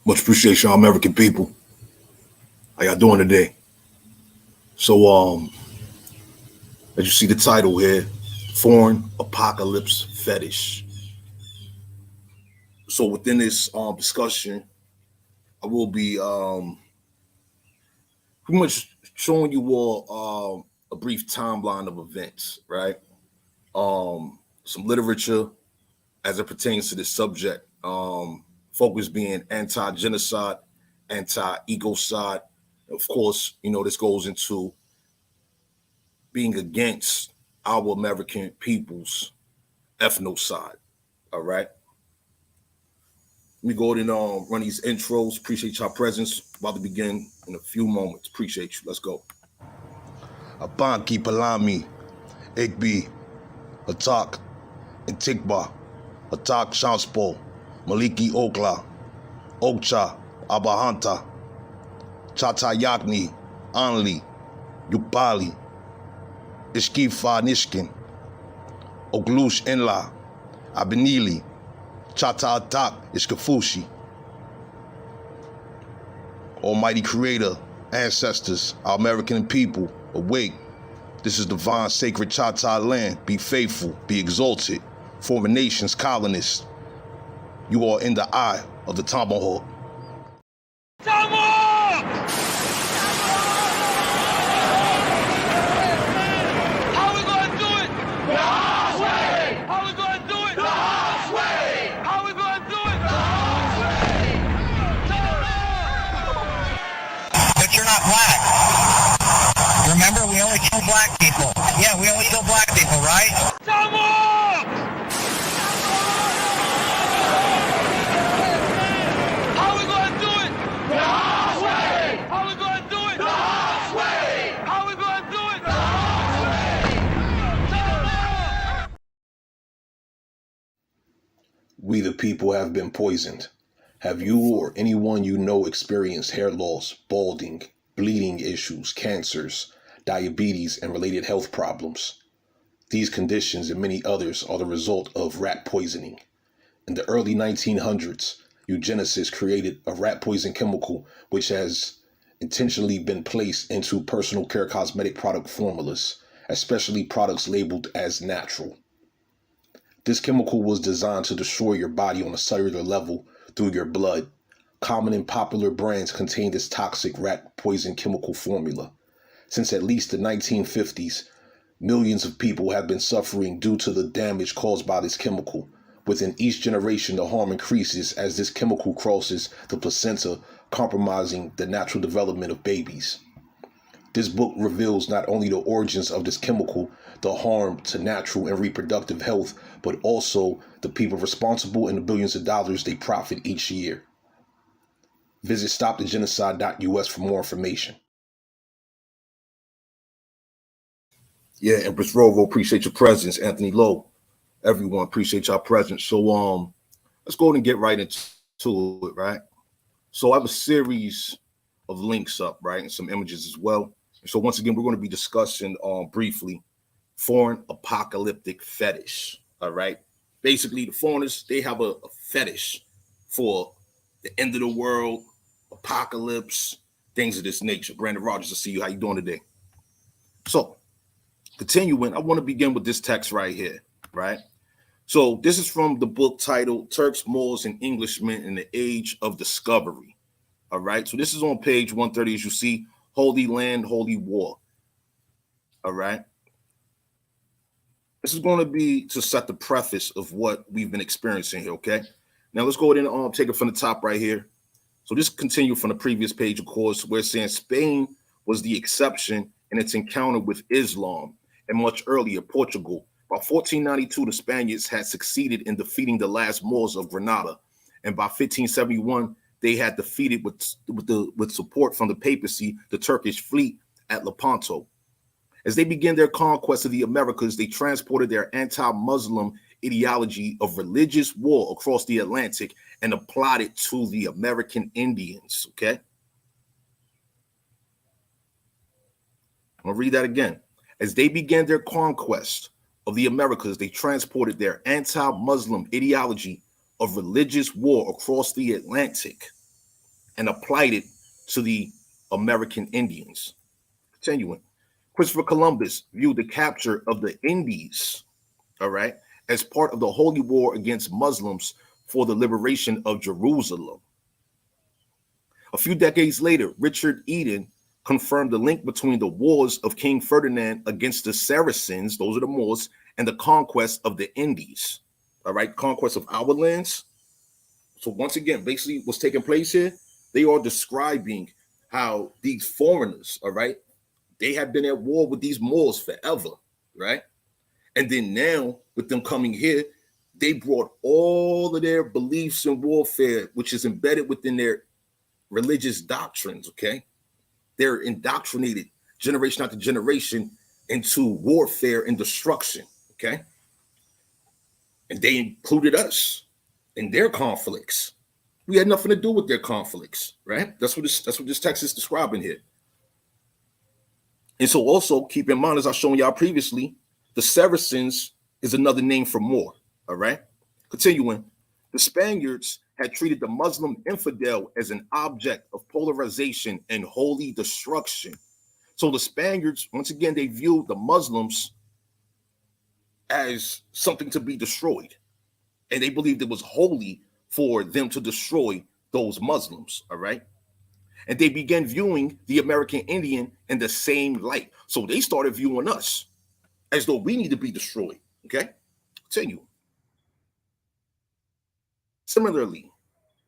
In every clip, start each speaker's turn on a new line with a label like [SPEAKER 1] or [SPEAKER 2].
[SPEAKER 1] Much appreciation, American people. How y'all doing today? So, as you see the title here, Foreign Apocalypse Fetish. So within this discussion, I will be pretty much showing you all a brief timeline of events, right? Some literature as it pertains to this subject. Focus being anti-genocide, anti-ecocide. Of course, this goes into being against our American people's ethnocide. All right. Let me go ahead and run these intros. Appreciate y'all presence. About to begin in a few moments. Appreciate you. Let's go. Abanki Palami, Igby, Atak, Intikba, Atak Shanspo, Maliki Okla, Okcha, Abahanta, Chatayakni, Anli, Yupali, Ishkifa Nishkin, Oglush Enla, Abenili, Chata Atak Ishkafushi. Almighty Creator, ancestors, our American people, awake. This is divine sacred Chata land. Be faithful, be exalted. Foreign nations, colonists. You are in the eye of the tomahawk.
[SPEAKER 2] Tomahawk! How we gonna do it? The hard way! How we gonna do it? The hard way! How we gonna do it? The hard way!
[SPEAKER 3] But you're not black. Remember, we only kill black people. Yeah, we only kill black people, right?
[SPEAKER 2] Tomahawk! How we gonna do it? The hard way! How we gonna do it? The hard way! How we gonna do it? The hard way! Tomahawk!
[SPEAKER 1] We the people have been poisoned. Have you or anyone you know experienced hair loss, balding, bleeding issues, cancers, diabetes, and related health problems? These conditions and many others are the result of rat poisoning. In the early 1900s, eugenicists created a rat poison chemical which has intentionally been placed into personal care cosmetic product formulas, especially products labeled as natural. This chemical was designed to destroy your body on a cellular level through your blood. Common and popular brands contain this toxic rat poison chemical formula. Since at least the 1950s, millions of people have been suffering due to the damage caused by this chemical. Within each generation, the harm increases as this chemical crosses the placenta, compromising the natural development of babies. This book reveals not only the origins of this chemical, the harm to natural and reproductive health, but also the people responsible and the billions of dollars they profit each year. Visit stopthegenocide.us for more information. Yeah, Empress Rovo, appreciate your presence. Anthony Lowe, everyone, appreciate your presence. So let's go ahead and get right into it, right? So I have a series of links up, right, and some images as well. So once again, we're going to be discussing briefly foreign apocalyptic fetish. All right. Basically, the foreigners, they have a fetish for the end of the world, apocalypse, things of this nature. Brandon Rogers, I see you. How you doing today? So continuing, I want to begin with this text right here, right? So this is from the book titled Turks, Moors, and Englishmen in the Age of Discovery. All right. So this is on page 130, as you see. Holy Land, Holy War. All right. This is going to be to set the preface of what we've been experiencing here, okay? Now let's go ahead and take it from the top right here. So this continued from the previous page, of course, where it's saying Spain was the exception in its encounter with Islam, and much earlier, Portugal. By 1492, the Spaniards had succeeded in defeating the last Moors of Granada, and by 1571, they had defeated with support from the papacy, the Turkish fleet at Lepanto. As they began their conquest of the Americas, they transported their anti-Muslim ideology of religious war across the Atlantic and applied it to the American Indians, okay? I'm gonna read that again. As they began their conquest of the Americas, they transported their anti-Muslim ideology of religious war across the Atlantic
[SPEAKER 4] and applied it to the American Indians. Continuing, Christopher Columbus viewed the capture of the Indies, all right, as part of the holy war against Muslims for the liberation of Jerusalem. A few decades later, Richard Eden confirmed the link between the wars of King Ferdinand against the Saracens, those are the Moors, and the conquest of the Indies. All right, conquest of our lands. So once again, basically what's taking place here, they are describing how these foreigners, all right, they have been at war with these Moors forever, right? And then now with them coming here, they brought all of their beliefs in warfare, which is embedded within their religious doctrines, okay? They're indoctrinated generation after generation into warfare and destruction, okay? And they included us in their conflicts. We had nothing to do with their conflicts, right? That's what this text is describing here. And so also keep in mind, as I've shown y'all previously, the Saracens is another name for Moor, all right? Continuing, the Spaniards had treated the Muslim infidel as an object of polarization and holy destruction. So the Spaniards, once again, they viewed the Muslims as something to be destroyed. And they believed it was holy for them to destroy those Muslims, all right? And they began viewing the American Indian in the same light. So they started viewing us as though we need to be destroyed, okay? Continue. Similarly,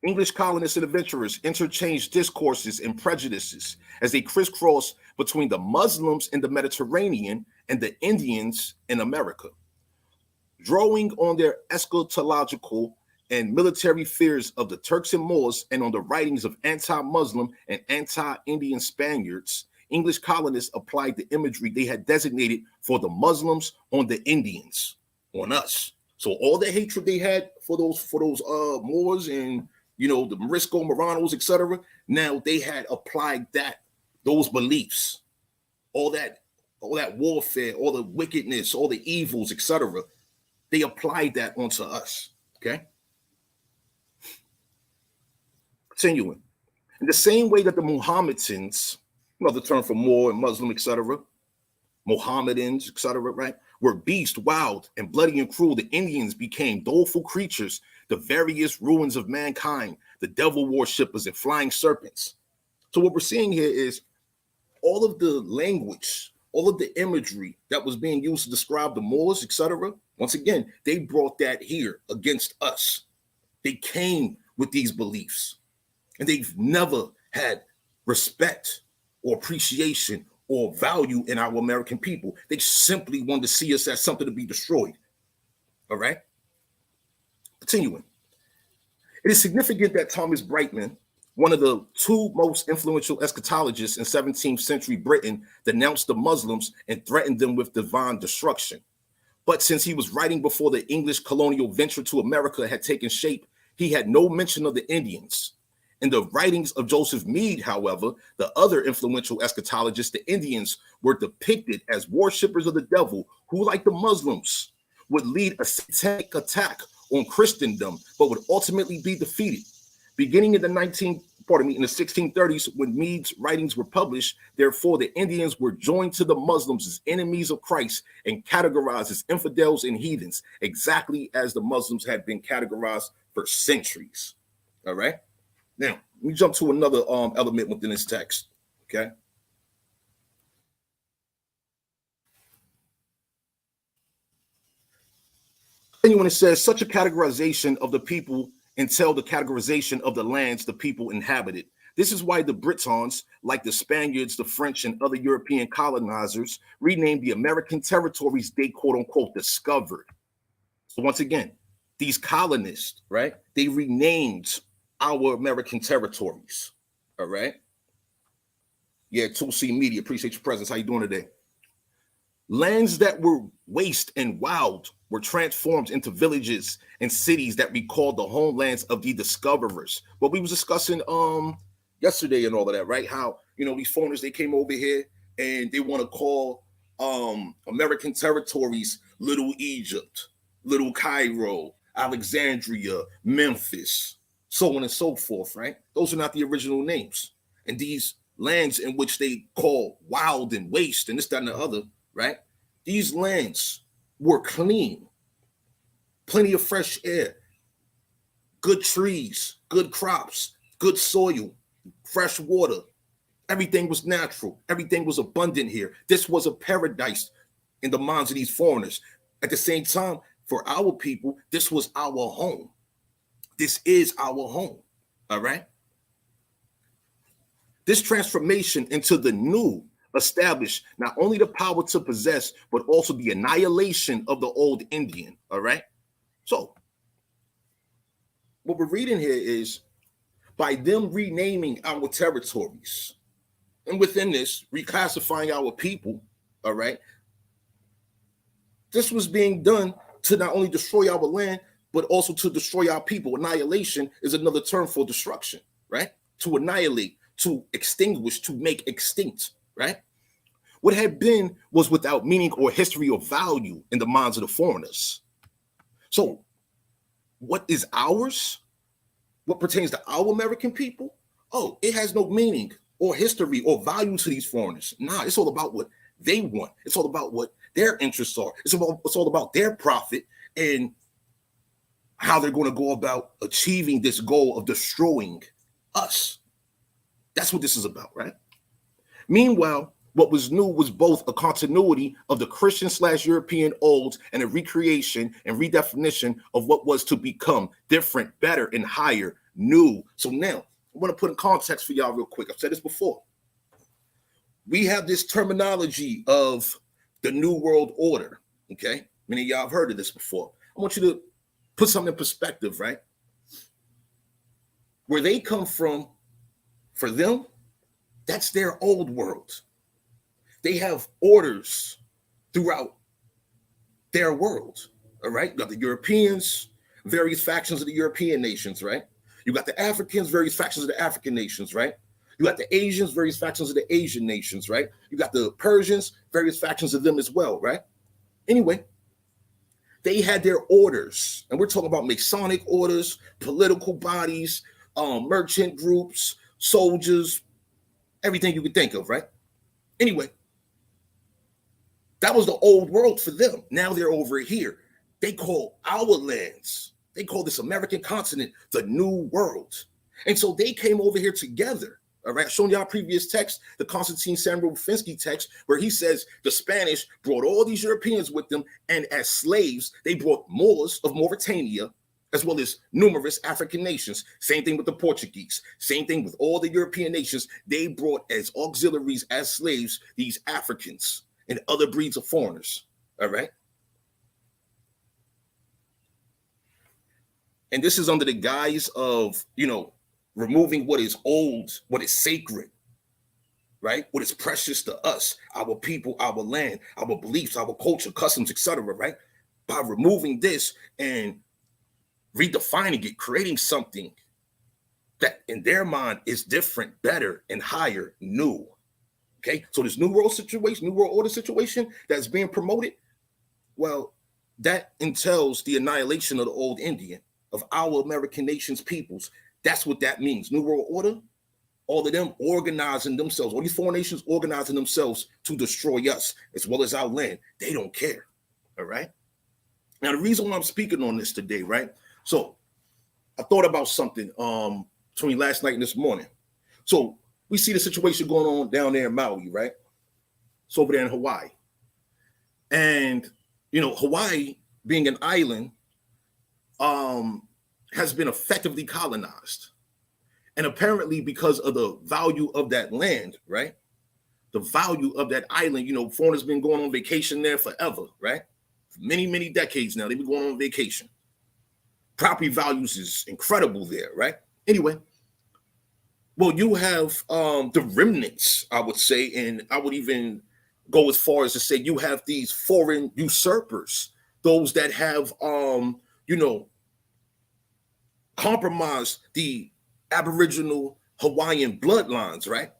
[SPEAKER 4] English colonists and adventurers interchanged discourses and prejudices as they crisscrossed between the Muslims in the Mediterranean and the Indians in America, drawing on their eschatological and military fears of the Turks and Moors and on the writings of anti-Muslim and anti-Indian Spaniards. English colonists applied the imagery they had designated for the Muslims on the Indians, on us. So all the hatred they had for those Moors and the Morisco, Moranos, etc. Now they had applied those beliefs, all that warfare, all the wickedness, all the evils, etc. They applied that onto us. Okay. Continuing. In the same way that the Mohammedans, another term for Moor and Muslim, etc., Mohammedans, etc., right, were beasts, wild and bloody and cruel, the Indians became doleful creatures, the various ruins of mankind, the devil worshippers and flying serpents. So what we're seeing here is all of the language, all of the imagery that was being used to describe the Moors, etc. Once again, they brought that here against us. They came with these beliefs, and they've never had respect or appreciation or value in our American people. They simply wanted to see us as something to be destroyed. All right? Continuing. It is significant that Thomas Brightman, one of the two most influential eschatologists in 17th century Britain, denounced the Muslims and threatened them with divine destruction. But since he was writing before the English colonial venture to America had taken shape, he had no mention of the Indians. In the writings of Joseph Mead, however, the other influential eschatologist, the Indians were depicted as worshippers of the devil who, like the Muslims, would lead a satanic attack on Christendom, but would ultimately be defeated. Beginning in the 1630s, when Mead's writings were published, therefore, the Indians were joined to the Muslims as enemies of Christ and categorized as infidels and heathens, exactly as the Muslims had been categorized for centuries. All right? Now, let me jump to another element within this text, okay? And when it says such a categorization of the people entail the categorization of the lands the people inhabited. This is why the Britons, like the Spaniards, the French, and other European colonizers, renamed the American territories they quote unquote discovered. So once again, these colonists, right, they renamed our American territories. All right. Yeah, 2C Media, appreciate your presence. How you doing today? Lands that were waste and wild were transformed into villages and cities that recalled the homelands of the discoverers. What we was discussing yesterday and all of that, right? How these foreigners, they came over here and they want to call American territories Little Egypt, Little Cairo, Alexandria, Memphis, so on and so forth, right? Those are not the original names. And these lands in which they call wild and waste and this, that, and the other, right? These lands were clean, plenty of fresh air, good trees, good crops, good soil, fresh water. Everything was natural. Everything was abundant here. This was a paradise in the minds of these foreigners. At the same time, for our people, this was our home. This is our home. All right. This transformation into the new established not only the power to possess, but also the annihilation of the old Indian. All right. So, what we're reading here is by them renaming our territories, and within this, reclassifying our people. All right. This was being done to not only destroy our land, but also to destroy our people. Annihilation is another term for destruction, right? To annihilate, to extinguish, to make extinct, right? What had been was without meaning or history or value in the minds of the foreigners. So, what is ours? What pertains to our American people? Oh, it has no meaning or history or value to these foreigners. Nah, it's all about what they want. It's all about what their interests are. It's all about their profit and how they're going to go about achieving this goal of destroying us. That's what this is about, right? Meanwhile, what was new was both a continuity of the Christian/European olds and a recreation and redefinition of what was to become different, better, and higher, new. So now, I want to put in context for y'all real quick. I've said this before. We have this terminology of the New World Order, okay? Many of y'all have heard of this before. I want you to put something in perspective, right? Where they come from, for them, that's their old world. They have orders throughout their world, all right? You got the Europeans, various factions of the European nations, right? You got the Africans, various factions of the African nations, right? You got the Asians, various factions of the Asian nations, right? You got the Persians, various factions of them as well, right? Anyway, they had their orders, and we're talking about Masonic orders, political bodies, merchant groups, soldiers, everything you could think of, right? Anyway, that was the old world for them. Now they're over here. They call our lands, they call this American continent the New World. And so they came over here together. All right, showing y'all previous text, the Constantine Samuel Finsky text, where he says the Spanish brought all these Europeans with them, and as slaves, they brought Moors of Mauritania, as well as numerous African nations. Same thing with the Portuguese. Same thing with all the European nations. They brought as auxiliaries, as slaves, these Africans and other breeds of foreigners. All right. And this is under the guise of, removing what is old, what is sacred, right? What is precious to us, our people, our land, our beliefs, our culture, customs, etc., right? By removing this and redefining it, creating something that in their mind is different, better, and higher, new. Okay, so this new world situation, new world order situation that's being promoted, well, that entails the annihilation of the old Indian, of our American nation's peoples. That's what that means. New World Order, all of them organizing themselves, all these foreign nations organizing themselves to destroy us as well as our land. They don't care. All right. Now, the reason why I'm speaking on this today, right? So I thought about something between last night and this morning. So we see the situation going on down there in Maui, right? It's over there in Hawaii. And, Hawaii being an island, has been effectively colonized. And apparently because of the value of that land, right? The value of that island, foreigners been going on vacation there forever, right? For many, many decades now, they've been going on vacation. Property values is incredible there, right? Anyway, well, you have the remnants, I would say, and I would even go as far as to say you have these foreign usurpers, those that have, compromise the Aboriginal Hawaiian bloodlines, right?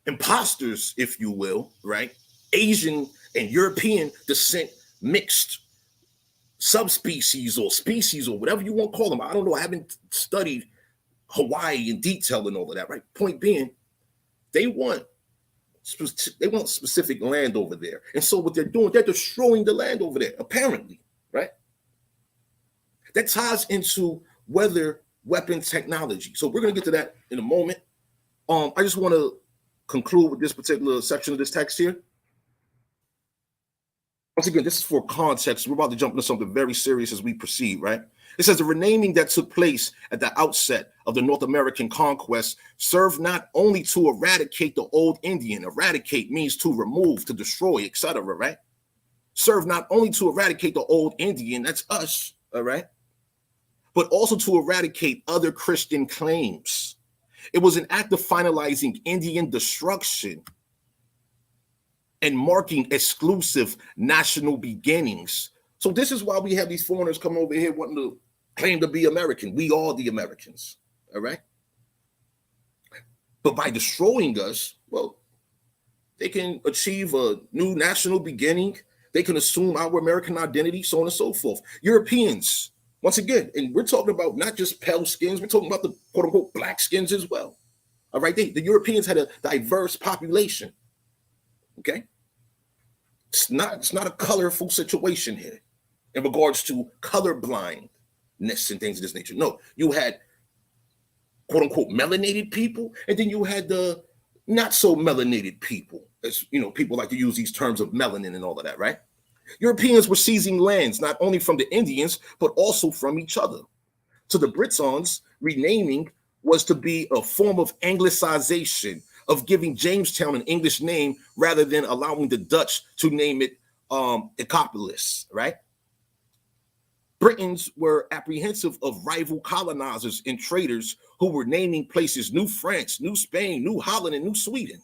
[SPEAKER 4] Imposters, if you will, right? Asian and European descent mixed subspecies or species or whatever you want to call them. I don't know. I haven't studied Hawaii in detail and all of that, right? Point being, they want specific land over there. And so what they're doing, they're destroying the land over there, apparently, right? That ties into weather weapon technology. So we're going to get to that in a moment. I just want to conclude with this particular section of this text here. Once again, this is for context. We're about to jump into something very serious as we proceed, right? It says the renaming that took place at the outset of the North American conquest served not only to eradicate the old Indian. Eradicate means to remove, to destroy, etc., right? Served not only to eradicate the old Indian, that's us, all right, but also to eradicate other Christian claims. It was an act of finalizing Indian destruction and marking exclusive national beginnings. So this is why we have these foreigners coming over here wanting to claim to be American. We are the Americans, all right? But by destroying us, well, they can achieve a new national beginning. They can assume our American identity, so on and so forth. Europeans, once again, and we're talking about not just pale skins, we're talking about the quote-unquote black skins as well, all right? The Europeans had a diverse population, okay? It's not a colorful situation here in regards to colorblindness and things of this nature. No, you had quote unquote melanated people, and then you had the not so melanated people. As you know, people like to use these terms of melanin and all of that, right? Europeans were seizing lands not only from the Indians, but also from each other. To the Britons, renaming was to be a form of anglicization, of giving Jamestown an English name rather than allowing the Dutch to name it Ecopolis, right? Britons were apprehensive of rival colonizers and traders who were naming places New France, New Spain, New Holland, and New Sweden.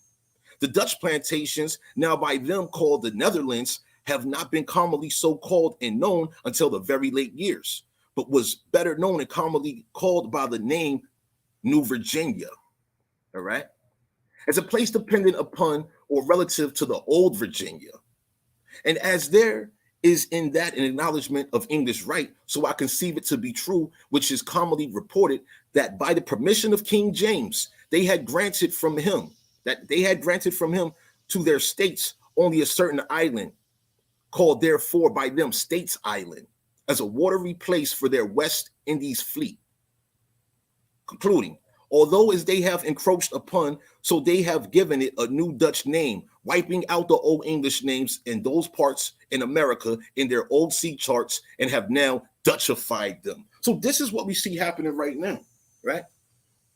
[SPEAKER 4] The Dutch plantations, now by them called the Netherlands, have not been commonly so called and known until the very late years, but was better known and commonly called by the name New Virginia, all right? As a place dependent upon or relative to the old Virginia. And as there is in that an acknowledgement of English right, so I conceive it to be true, which is commonly reported that by the permission of King James, they had granted from him to their states only a certain island, called therefore by them States Island, as a watery place for their West Indies fleet. Concluding, although as they have encroached upon, so they have given it a new Dutch name, wiping out the old English names in those parts in America in their old sea charts and have now Dutchified them. So this is what we see happening right now, right?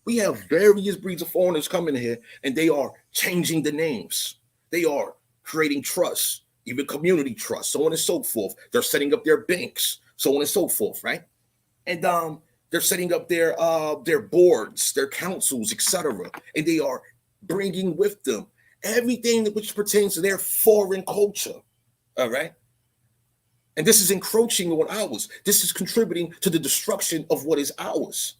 [SPEAKER 4] We have various breeds of foreigners coming here and they are changing the names. They are creating trust, even community trust, so on and so forth. They're setting up their banks, so on and so forth, right? And they're setting up their boards, their councils, etc. And they are bringing with them everything which pertains to their foreign culture, all right? And this is encroaching on ours. This is contributing to the destruction of what is ours,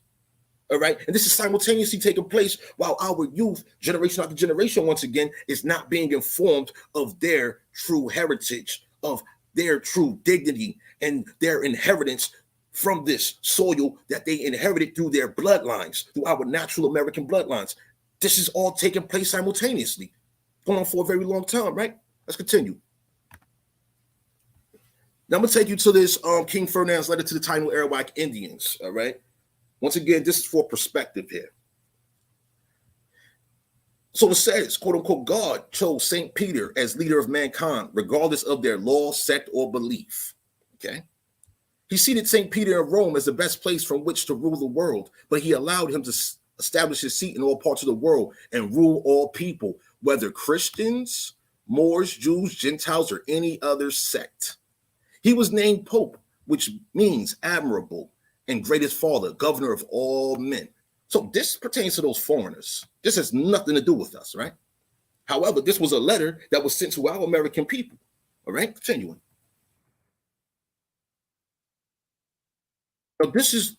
[SPEAKER 4] all right? And this is simultaneously taking place while our youth, generation after generation, once again, is not being informed of their true heritage, of their true dignity and their inheritance from this soil that they inherited through their bloodlines, through our natural American bloodlines. This is all taking place simultaneously, going on for a very long time, right? Let's continue. Now I'm gonna take you to this King Ferdinand's letter to the Taino Arawak Indians, all right? Once again, this is for perspective here. So it says, quote unquote, God chose St. Peter as leader of mankind, regardless of their law, sect, or belief, okay? He seated St. Peter in Rome as the best place from which to rule the world, but he allowed him to establish his seat in all parts of the world and rule all people, whether Christians, Moors, Jews, Gentiles, or any other sect. He was named Pope, which means admirable, and greatest father, governor of all men. So this pertains to those foreigners. This has nothing to do with us, right? However, this was a letter that was sent to our American people, all right? Continuing. Now, this is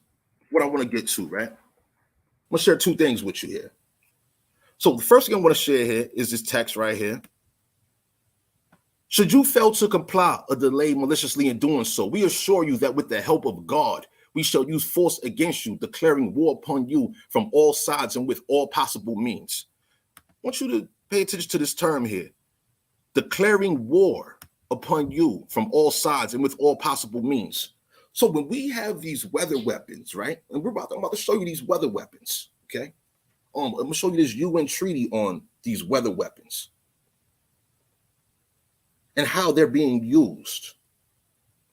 [SPEAKER 4] what I want to get to, right? I'm going to share two things with you here. So the first thing I want to share here is this text right here. Should you fail to comply or delay maliciously in doing so, we assure you that with the help of God, we shall use force against you, declaring war upon you from all sides and with all possible means. I want you to pay attention to this term here. Declaring war upon you from all sides and with all possible means. So when we have these weather weapons, right? And I'm about to show you these weather weapons, okay? I'm going to show you this UN treaty on these weather weapons and how they're being used.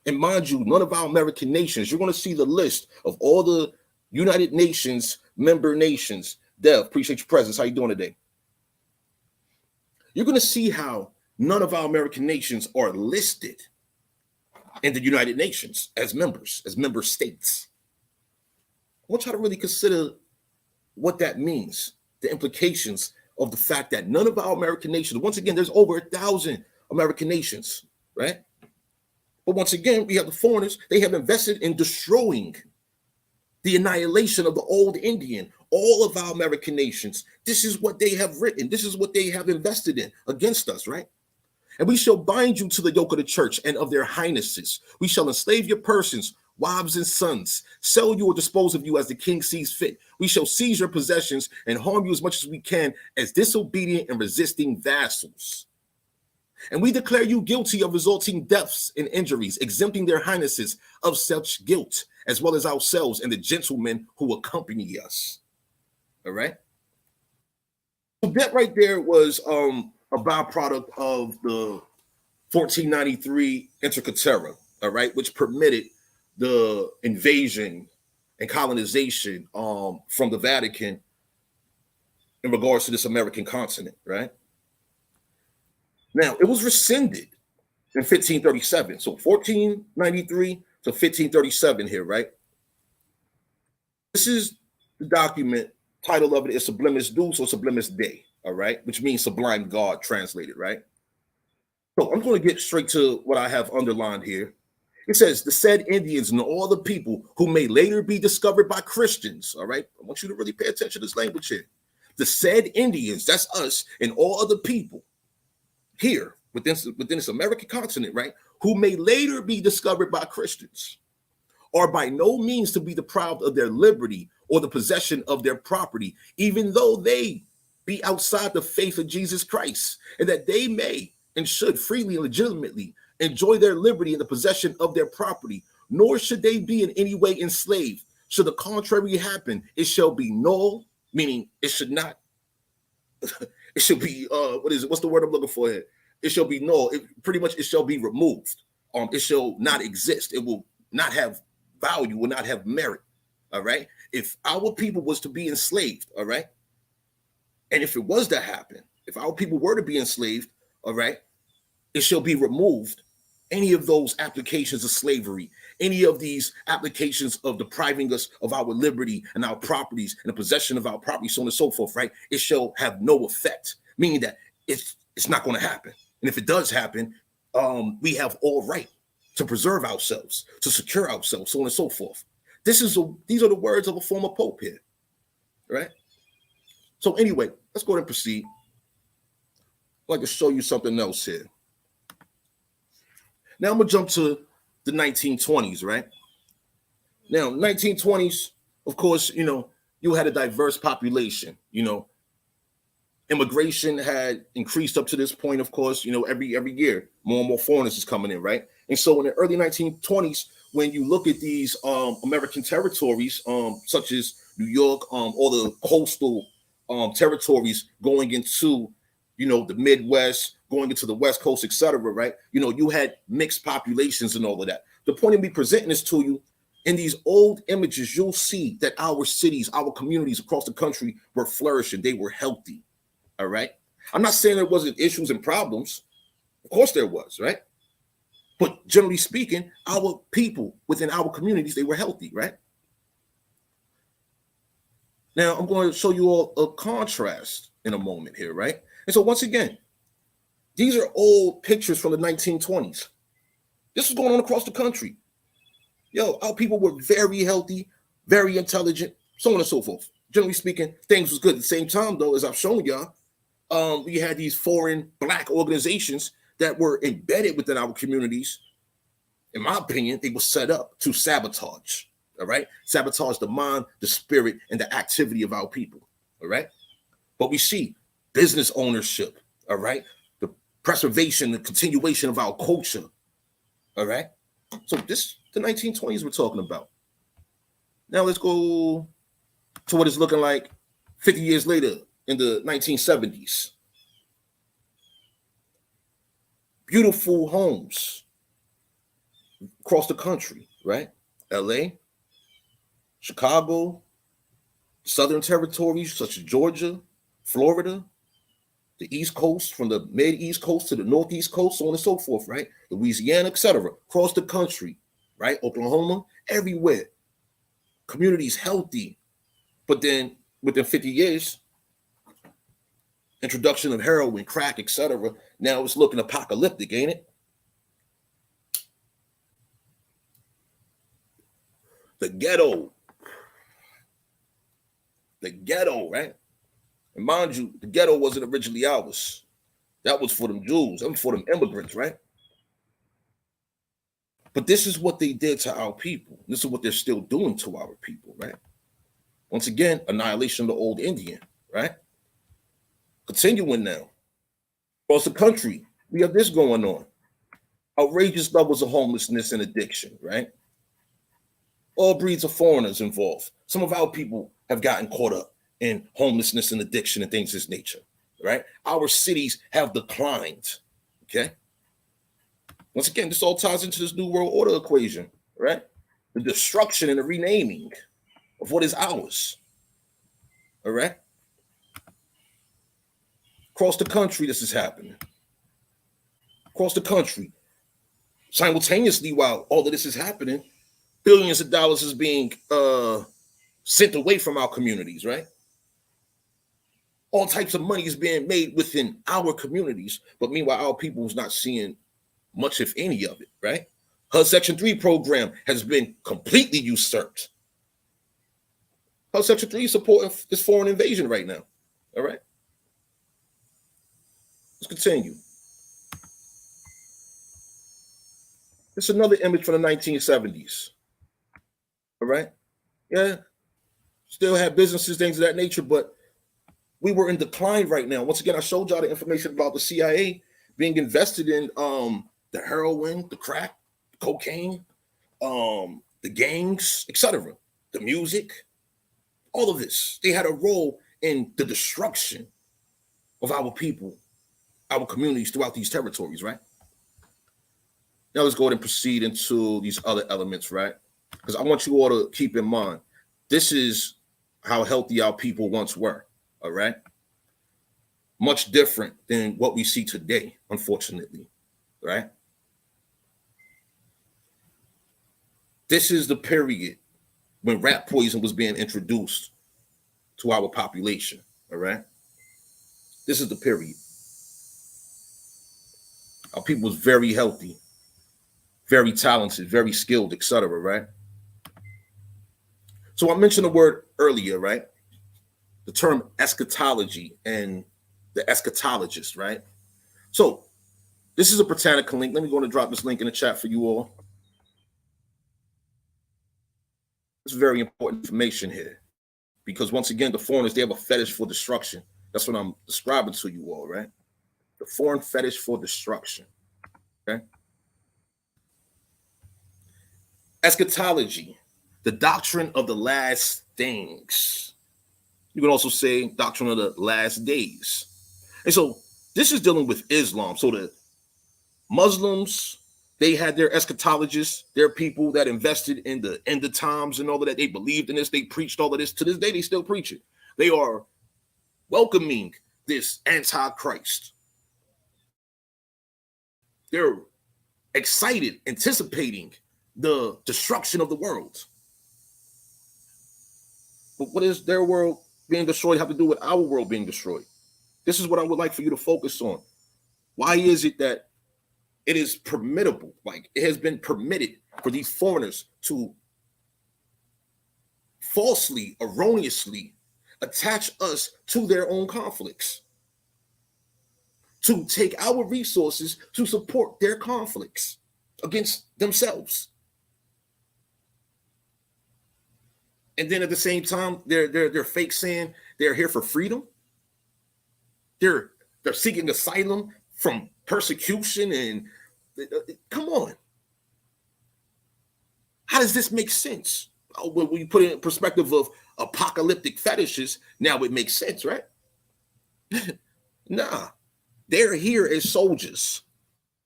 [SPEAKER 4] And mind you, none of our American nations, you're going to see the list of all the United Nations member nations. Dev, appreciate your presence. How you doing today? You're going to see how none of our American nations are listed in the United Nations as members, as member states. I want you to really consider what that means, the implications of the fact that none of our American nations, once again, there's over 1,000 American nations, right? But once again, we have the foreigners, they have invested in destroying the annihilation of the old Indian, all of our American nations. This is what they have written. This is what they have invested in against us, right? And we shall bind you to the yoke of the church and of their highnesses. We shall enslave your persons, wives and sons, sell you or dispose of you as the king sees fit. We shall seize your possessions and harm you as much as we can as disobedient and resisting vassals. And we declare you guilty of resulting deaths and injuries, exempting their highnesses of such guilt, as well as ourselves and the gentlemen who accompany us. All right. So that right there was a byproduct of the 1493 Intercaterra, all right, which permitted the invasion and colonization from the Vatican in regards to this American continent, right? Now, it was rescinded in 1537. So 1493 to 1537 here, right? This is the document. Title of it is Sublimis Deus or Sublimis Dei, all right? Which means sublime God translated, right? So I'm going to get straight to what I have underlined here. It says, the said Indians and all the people who may later be discovered by Christians, all right? I want you to really pay attention to this language here. The said Indians, that's us, and all other people here within this American continent, right, who may later be discovered by Christians, are by no means to be deprived of their liberty or the possession of their property, even though they be outside the faith of Jesus Christ, and that they may and should freely and legitimately enjoy their liberty in the possession of their property, nor should they be in any way enslaved. Should the contrary happen, it shall be null, meaning it should not, it should be, what's the word I'm looking for here? It shall be null. Pretty much it shall be removed. It shall not exist. It will not have value, will not have merit. All right. If our people was to be enslaved, all right, and if it was to happen, if our people were to be enslaved, all right, it shall be removed. Any of those applications of slavery, any of these applications of depriving us of our liberty and our properties and the possession of our property, so on and so forth, right? It shall have no effect, meaning that it's not going to happen. And if it does happen, we have all right to preserve ourselves, to secure ourselves, so on and so forth. These are the words of a former pope here, right? So anyway, let's go ahead and proceed. I'd like to show you something else here. Now I'm gonna jump to the 1920s, right? Now, 1920s, of course, you had a diverse population. Immigration had increased up to this point, of course, every year, more and more foreigners is coming in, right? And so in the early 1920s, when you look at these American territories, such as New York, all the coastal territories going into, the Midwest, going into the West Coast, etc., right? You had mixed populations and all of that. The point of me presenting this to you, in these old images, you'll see that our cities, our communities across the country were flourishing. They were healthy, all right? I'm not saying there wasn't issues and problems. Of course there was, right? But generally speaking, our people within our communities, they were healthy, right? Now, I'm going to show you all a contrast in a moment here, right? And so once again, these are old pictures from the 1920s. This was going on across the country. Our people were very healthy, very intelligent, so on and so forth. Generally speaking, things was good. At the same time, though, as I've shown y'all, we had these foreign black organizations that were embedded within our communities, in my opinion, they were set up to sabotage. All right, sabotage the mind, the spirit, and the activity of our people. All right, but we see business ownership. All right, the preservation, the continuation of our culture. All right, so this the 1920s we're talking about. Now let's go to what it's looking like 50 years later in the 1970s. Beautiful homes across the country, right? LA, Chicago, Southern territories such as Georgia, Florida, the East Coast, from the mid-East Coast to the Northeast Coast, so on and so forth, right? Louisiana, etc. Across the country, right? Oklahoma, everywhere. Communities healthy. But then within 50 years, introduction of heroin, crack, etc. Now it's looking apocalyptic, ain't it? The ghetto, right? And mind you, the ghetto wasn't originally ours. That was for them Jews. That was for them immigrants, right? But this is what they did to our people. This is what they're still doing to our people, right? Once again, annihilation of the old Indian, right? Continuing now. Across the country, we have this going on. Outrageous levels of homelessness and addiction, right? All breeds of foreigners involved. Some of our people have gotten caught up in homelessness and addiction and things of this nature, right? Our cities have declined, okay? Once again, this all ties into this New World Order equation, right? The destruction and the renaming of what is ours, all right? Across the country, this is happening. Across the country. Simultaneously, while all of this is happening, billions of dollars is being sent away from our communities, right? All types of money is being made within our communities, but meanwhile, our people is not seeing much, if any, of it, right? HUD Section 3 program has been completely usurped. HUD Section 3 is supporting this foreign invasion right now, all right? Let's continue. This is another image from the 1970s, all right? Yeah, still have businesses, things of that nature, but we were in decline right now. Once again, I showed y'all the information about the CIA being invested in the heroin, the crack, the cocaine, the gangs, etc., the music, all of this. They had a role in the destruction of our people, our communities throughout these territories, right? Now let's go ahead and proceed into these other elements, right? Because I want you all to keep in mind, this is how healthy our people once were, all right? Much different than what we see today, unfortunately, right? This is the period when rat poison was being introduced to our population, all right? This is the period. Our people was very healthy, very talented, very skilled, etc., right? So I mentioned the word earlier, right? The term eschatology and the eschatologist, right? So this is a Britannica link. Let me go and drop this link in the chat for you all. It's very important information here because once again, the foreigners, they have a fetish for destruction. That's what I'm describing to you all, right? The foreign fetish for destruction, okay? Eschatology, the doctrine of the last things. You can also say doctrine of the last days. And so this is dealing with Islam. So the Muslims, they had their eschatologists, their people that invested in the end of times and all of that. They believed in this. They preached all of this. To this day, they still preach it. They are welcoming this antichrist. They're excited, anticipating the destruction of the world. But what is their world being destroyed have to do with our world being destroyed? This is what I would like for you to focus on. Why is it that it is permittable, like it has been permitted for these foreigners to falsely, erroneously attach us to their own conflicts, to take our resources to support their conflicts against themselves. And then at the same time, they're fake saying they're here for freedom. They're seeking asylum from persecution and come on. How does this make sense? When you put it in perspective of apocalyptic fetishes, now it makes sense, right? Nah, they're here as soldiers.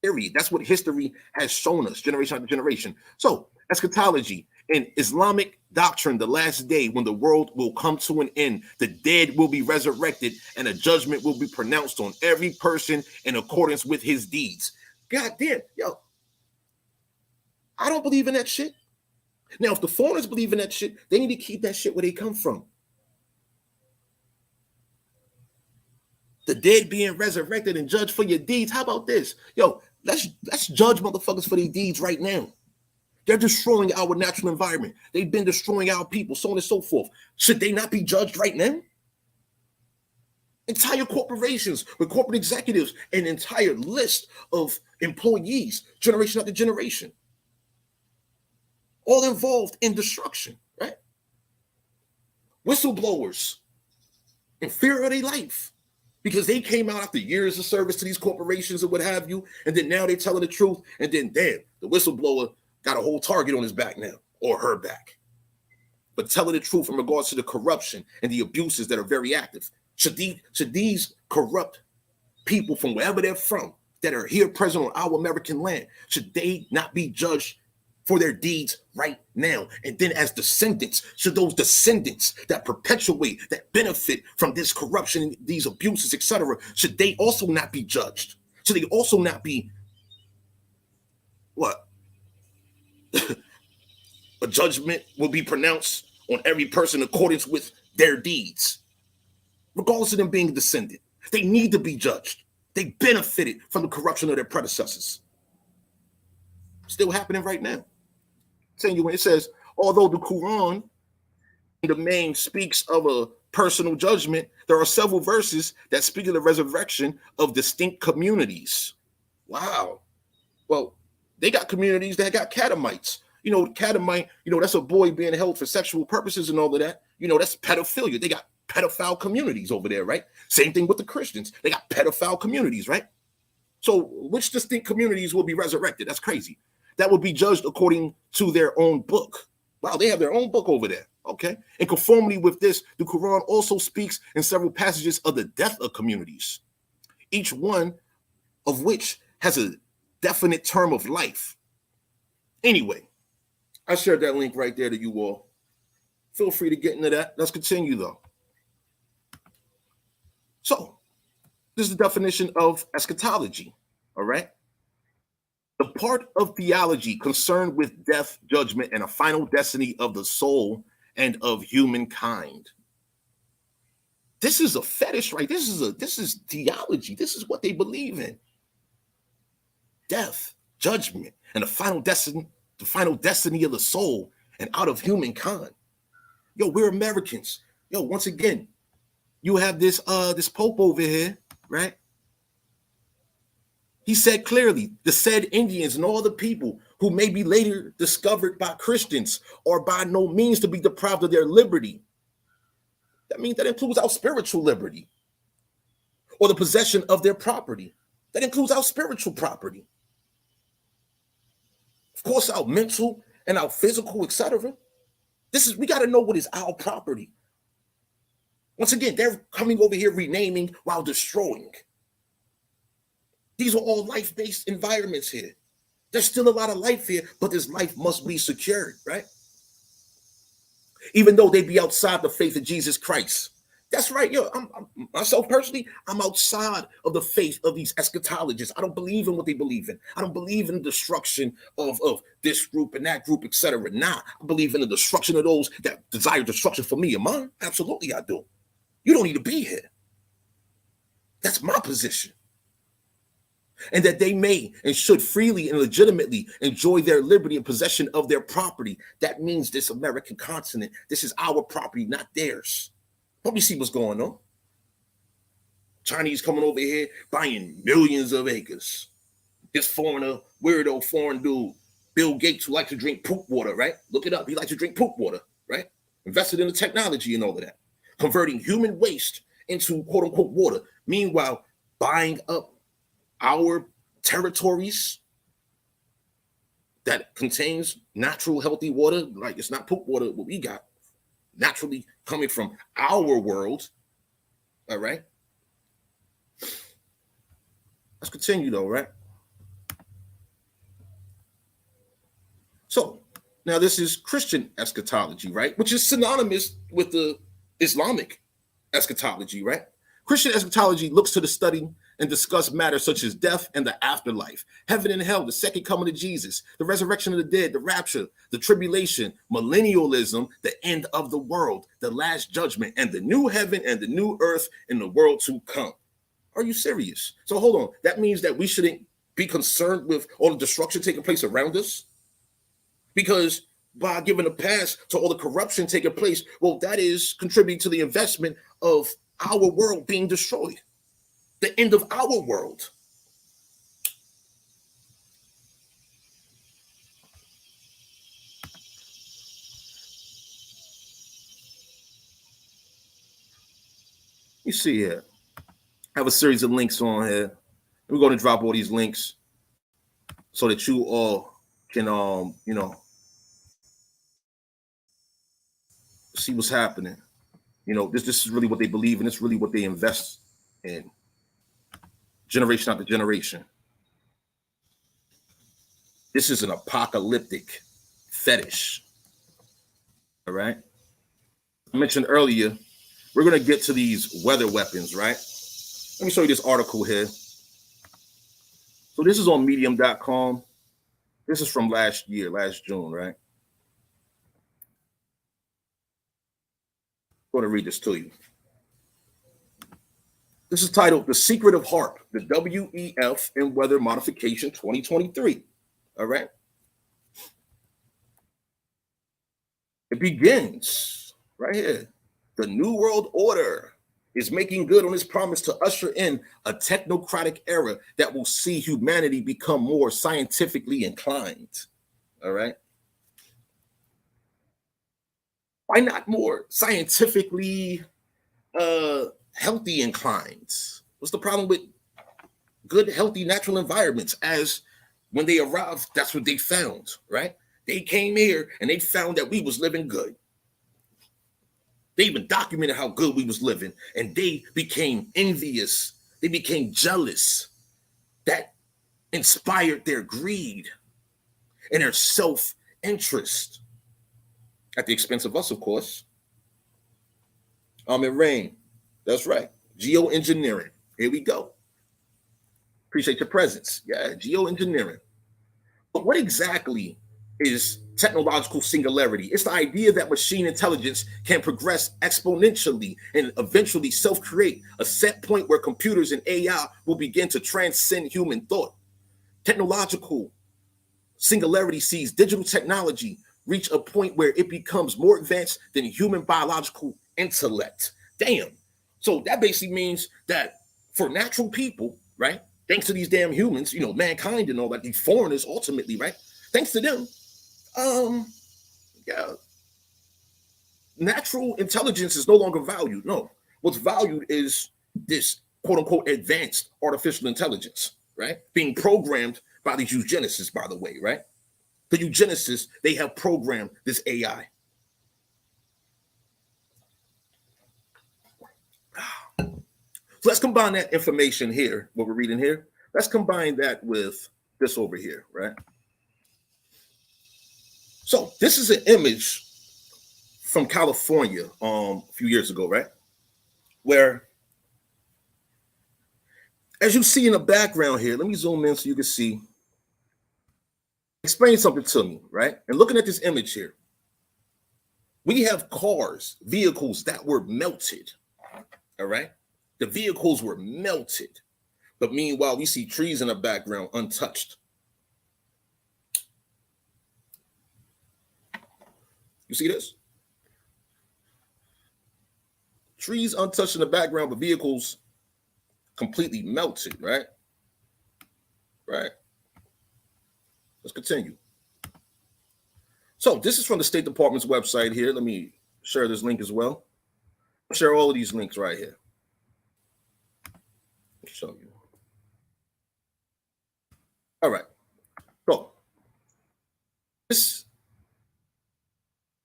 [SPEAKER 4] Period. That's what history has shown us, generation after generation. So, eschatology in Islamic doctrine, the last day when the world will come to an end, the dead will be resurrected, and a judgment will be pronounced on every person in accordance with his deeds. God damn, yo, I don't believe in that shit. Now, if the foreigners believe in that shit, they need to keep that shit where they come from. The dead being resurrected and judged for your deeds. How about this? Yo, let's judge motherfuckers for their deeds right now. They're destroying our natural environment. They've been destroying our people, so on and so forth. Should they not be judged right now? Entire corporations with corporate executives, an entire list of employees, generation after generation, all involved in destruction, right? Whistleblowers in fear of their life because they came out after years of service to these corporations or what have you, and then now they're telling the truth, and then damn, the whistleblower got a whole target on his back now, or her back. But telling the truth in regards to the corruption and the abuses that are very active. Should these corrupt people from wherever they're from that are here present on our American land, should they not be judged for their deeds right now? And then as descendants, should those descendants that perpetuate, that benefit from this corruption, these abuses, etc., should they also not be judged? Should they also not be, what? A judgment will be pronounced on every person in accordance with their deeds, regardless of them being a descendant. They need to be judged. They benefited from the corruption of their predecessors. Still happening right now. It says, although the Quran in the main speaks of a personal judgment, there are several verses that speak of the resurrection of distinct communities. Wow. Well, they got communities that got catamites. You know, catamite, that's a boy being held for sexual purposes and all of that. That's pedophilia. They got pedophile communities over there, right? Same thing with the Christians. They got pedophile communities, right? So which distinct communities will be resurrected? That's crazy. That will be judged according to their own book. Wow, they have their own book over there. Okay. In conformity with this, the Quran also speaks in several passages of the death of communities, each one of which has a definite term of life. Anyway, I shared that link right there to you all. Feel free to get into that. Let's continue though. So, this is the definition of eschatology, all right? The part of theology concerned with death, judgment, and a final destiny of the soul and of humankind. This is a fetish, right? This is theology. This is what they believe in. Death, judgment, and the final destiny of the soul and out of humankind. Yo, we're Americans. Yo, once again, you have this Pope over here, right? He said clearly, the said Indians and all the people who may be later discovered by Christians are by no means to be deprived of their liberty. That means that includes our spiritual liberty or the possession of their property. That includes our spiritual property. Of course, our mental and our physical, etc. We got to know what is our property. Once again, they're coming over here renaming while destroying. These are all life-based environments here. There's still a lot of life here, but this life must be secured, right? Even though they be outside the faith of Jesus Christ. That's right, yo. I'm myself personally, I'm outside of the faith of these eschatologists. I don't believe in what they believe in. I don't believe in the destruction of this group and that group, etc. Nah, I believe in the destruction of those that desire destruction for me and mine. Absolutely, I do. You don't need to be here. That's my position. And that they may and should freely and legitimately enjoy their liberty and possession of their property. That means this American continent, this is our property, not theirs. Let me see what's going on. Chinese coming over here buying millions of acres. This foreigner, weirdo foreign dude, Bill Gates, who likes to drink poop water, right? Look it up. He likes to drink poop water, right? Invested in the technology and all of that. Converting human waste into quote unquote water. Meanwhile, buying up our territories that contains natural healthy water, like it's not poop water, what we got, naturally coming from our world. All right. Let's continue though, right? So now this is Christian eschatology, right? Which is synonymous with the Islamic eschatology, right? Christian eschatology looks to the study and discuss matters such as death and the afterlife, heaven and hell, the second coming of Jesus, the resurrection of the dead, the rapture, the tribulation, millennialism, the end of the world, the last judgment, and the new heaven and the new earth in the world to come. Are you serious? So hold on. That means that we shouldn't be concerned with all the destruction taking place around us? Because by giving a pass to all the corruption taking place, well, that is contributing to the investment of our world being destroyed, the end of our world. You see here, I have a series of links on here. We're going to drop all these links so that you all can, see what's happening. This is really what they believe in. It's really what they invest in, generation after generation. This is an apocalyptic fetish. All right. I mentioned earlier, we're going to get to these weather weapons, right? Let me show you this article here. So this is on medium.com. This is from last June, right? I'm going to read this to you. This is titled The Secret of HAARP, the WEF in Weather Modification 2023. All right. It begins right here. The New World Order is making good on its promise to usher in a technocratic era that will see humanity become more scientifically inclined. All right. Why not more scientifically healthy inclined? What's the problem with good, healthy, natural environments? As when they arrived, that's what they found, right? They came here and they found that we was living good. They even documented how good we was living, and they became envious. They became jealous. That inspired their greed and their self-interest at the expense of us, of course. Amen. Rain. That's right. Geoengineering. Here we go. Appreciate your presence. Yeah, geoengineering. But what exactly is technological singularity? It's the idea that machine intelligence can progress exponentially and eventually self-create a set point where computers and AI will begin to transcend human thought. Technological singularity sees digital technology reach a point where it becomes more advanced than human biological intellect. Damn. So that basically means that for natural people, right, thanks to these damn humans, mankind and all that, these foreigners ultimately, right, thanks to them, yeah, natural intelligence is no longer valued. No, what's valued is this quote unquote advanced artificial intelligence, right? Being programmed by these eugenicists, by the way, right? The eugenicists, they have programmed this AI. So let's combine that information here, what we're reading here. Let's combine that with this over here, right? So this is an image from California a few years ago, right? Where, as you see in the background here, let me zoom in so you can see. Explain something to me, right? And looking at this image here, we have cars, vehicles that were melted, all right? The vehicles were melted. But meanwhile, we see trees in the background untouched. You see this? Trees untouched in the background, but vehicles completely melted, right? Right. Let's continue. So this is from the State Department's website here. Let me share this link as well. I'll share all of these links right here. I'll show you. All right. So this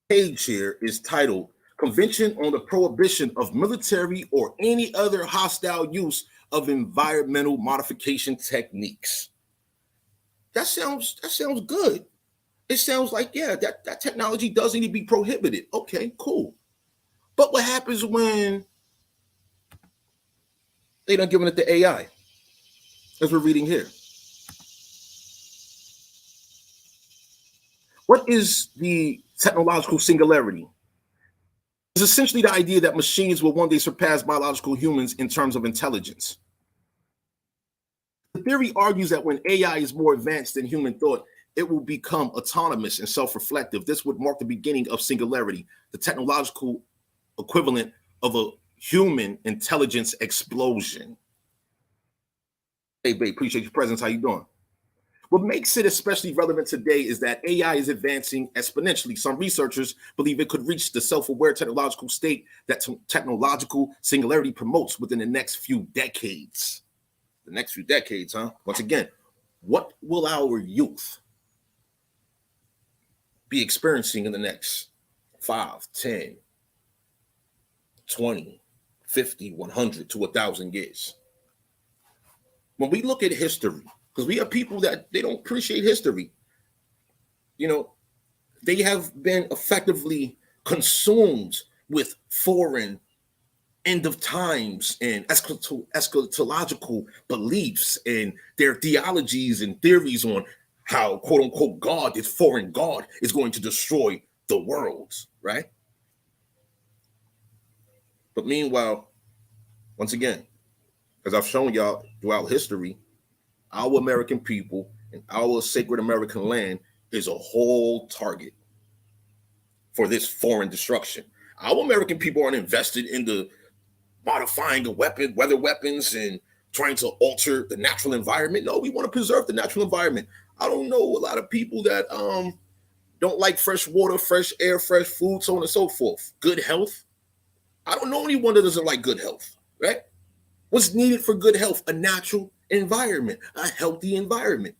[SPEAKER 4] page here is titled Convention on the Prohibition of Military or Any Other Hostile Use of Environmental Modification Techniques. That sounds good. It sounds like, yeah, that technology does need to be prohibited. Okay, cool. But what happens when they done given it to AI? As we're reading here. What is the technological singularity? It's essentially the idea that machines will one day surpass biological humans in terms of intelligence. The theory argues that when AI is more advanced than human thought, it will become autonomous and self-reflective. This would mark the beginning of singularity, the technological equivalent of a human intelligence explosion. Hey, babe, appreciate your presence. How you doing? What makes it especially relevant today is that AI is advancing exponentially. Some researchers believe it could reach the self-aware technological state that technological singularity promotes within the next few decades. The next few decades, huh? Once again, what will our youth be experiencing in the next 5, 10, 20, 50, 100 to 1,000 years? When we look at history, because we have people that they don't appreciate history, you know, they have been effectively consumed with foreign end of times and eschatological beliefs and their theologies and theories on how, quote unquote, God, this foreign God, is going to destroy the world, right? But meanwhile, once again, as I've shown y'all throughout history, our American people and our sacred American land is a whole target for this foreign destruction. Our American people aren't invested in the modifying a weapon, weather weapons, and trying to alter the natural environment. No, we want to preserve the natural environment. I don't know a lot of people that don't like fresh water, fresh air, fresh food, so on and so forth. Good health. I don't know anyone that doesn't like good health, right? What's needed for good health? A natural environment, a healthy environment.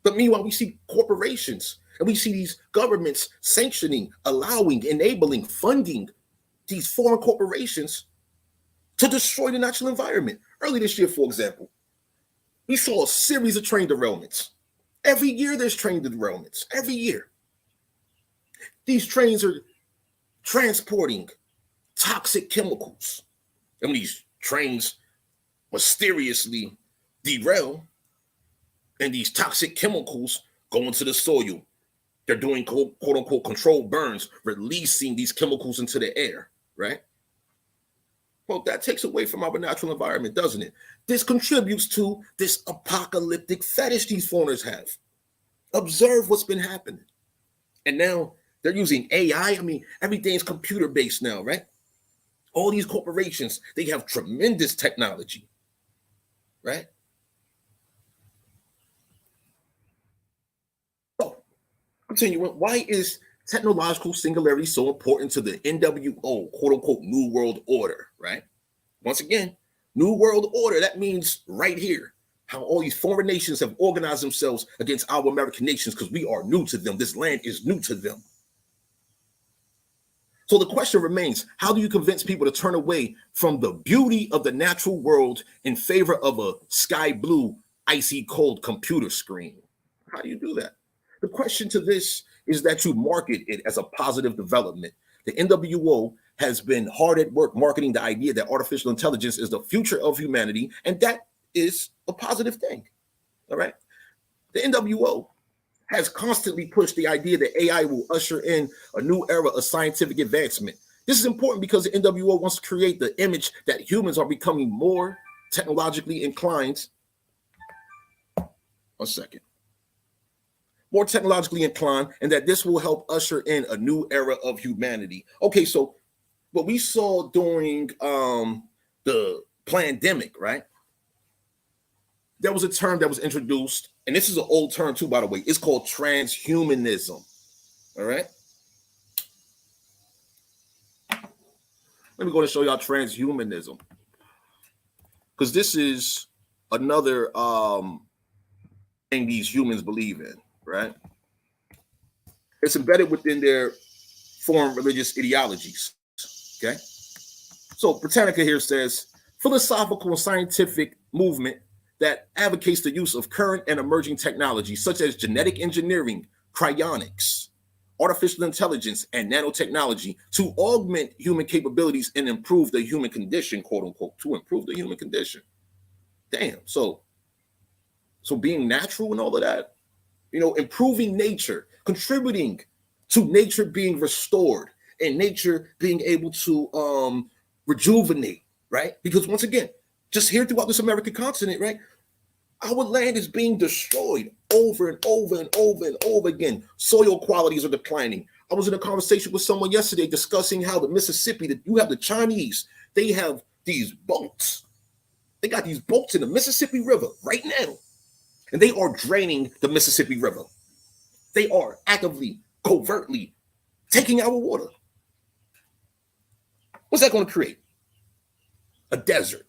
[SPEAKER 4] But meanwhile, we see corporations and we see these governments sanctioning, allowing, enabling, funding these foreign corporations to destroy the natural environment. Early this year, for example, we saw a series of train derailments. Every year there's train derailments. Every year. These trains are transporting toxic chemicals. And these trains mysteriously derail, and these toxic chemicals go into the soil. They're doing quote unquote controlled burns, releasing these chemicals into the air, right? Well, that takes away from our natural environment, doesn't it? This contributes to this apocalyptic fetish these foreigners have. Observe what's been happening. And now they're using AI. I mean, everything's computer-based now, right? All these corporations, they have tremendous technology, right? So, continuing, why is technological singularity so important to the NWO, quote unquote, New World Order, right? Once again, New World Order, that means right here, how all these foreign nations have organized themselves against our American nations because we are new to them. This land is new to them. So the question remains, how do you convince people to turn away from the beauty of the natural world in favor of a sky blue, icy cold computer screen? How do you do that? The question to this is that you market it as a positive development. The NWO has been hard at work marketing the idea that artificial intelligence is the future of humanity, and that is a positive thing, all right? The NWO has constantly pushed the idea that AI will usher in a new era of scientific advancement. This is important because the NWO wants to create the image that humans are becoming more technologically inclined. A second. More technologically inclined, and that this will help usher in a new era of humanity. Okay, so what we saw during the pandemic, right? there was a term that was introduced, and this is an old term too, by the way. It's called transhumanism. All right. Let me go and show y'all transhumanism, because this is another thing these humans believe in, right? It's embedded within their foreign religious ideologies. Okay. So Britannica here says philosophical and scientific movement that advocates the use of current and emerging technologies such as genetic engineering, cryonics, artificial intelligence, and nanotechnology to augment human capabilities and improve the human condition, quote unquote, to improve the human condition. Damn. So being natural and all of that, improving nature, contributing to nature being restored and nature being able to rejuvenate, right? Because once again, just here throughout this American continent, right, our land is being destroyed over and over and over and over again. Soil qualities are declining. I was in a conversation with someone yesterday discussing how the Mississippi, that you have the Chinese, they have these boats. They got these boats in the Mississippi River right now, and they are draining the Mississippi River. They are actively, covertly taking our water. What's that going to create? A desert.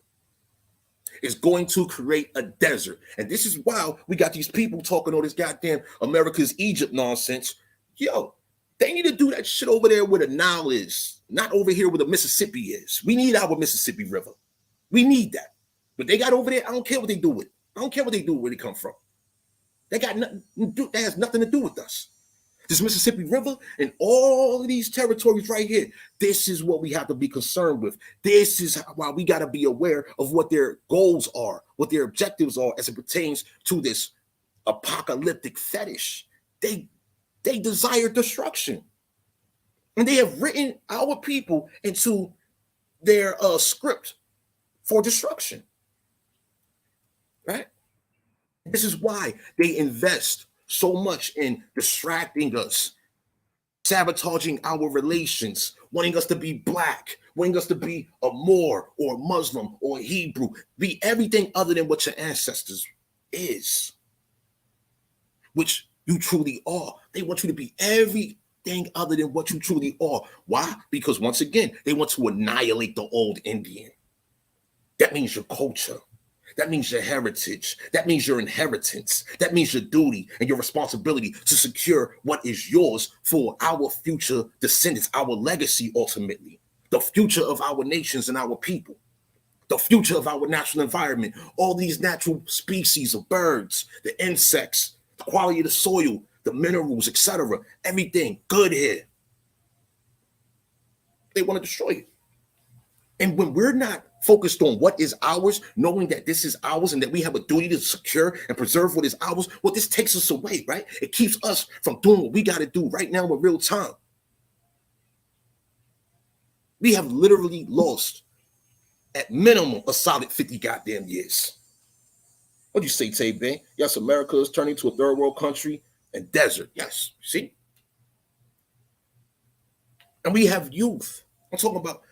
[SPEAKER 4] It's going to create a desert. And this is why we got these people talking all this goddamn America's Egypt nonsense. Yo, they need to do that shit over there where the Nile is, not over here where the Mississippi is. We need our Mississippi River. We need that. But they got over there, I don't care what they do with it. I don't care what they do, where they come from. That has nothing to do with us. This Mississippi River and all of these territories right here, this is what we have to be concerned with. This is why we got to be aware of what their goals are, what their objectives are as it pertains to this apocalyptic fetish. They desire destruction. And they have written our people into their script for destruction. Right? This is why they invest so much in distracting us, sabotaging our relations, wanting us to be black, wanting us to be a Moor or a Muslim or a Hebrew, be everything other than what your ancestors is, which you truly are. They want you to be everything other than what you truly are. Why? Because once again, they want to annihilate the old Indian. That means your culture. That means your heritage. That means your inheritance. That means your duty and your responsibility to secure what is yours for our future descendants, our legacy ultimately, the future of our nations and our people, the future of our natural environment, all these natural species of birds, the insects, the quality of the soil, the minerals, etc. Everything good here. They want to destroy it. And when we're not focused on what is ours, knowing that this is ours and that we have a duty to secure and preserve what is ours, well, this takes us away, right? It keeps us from doing what we got to do right now in real time. We have literally lost, at minimum, a solid 50 goddamn years. What do you say, Tay Bang? Yes, America is turning to a third world country and desert. Yes, see? And we have youth. I'm talking about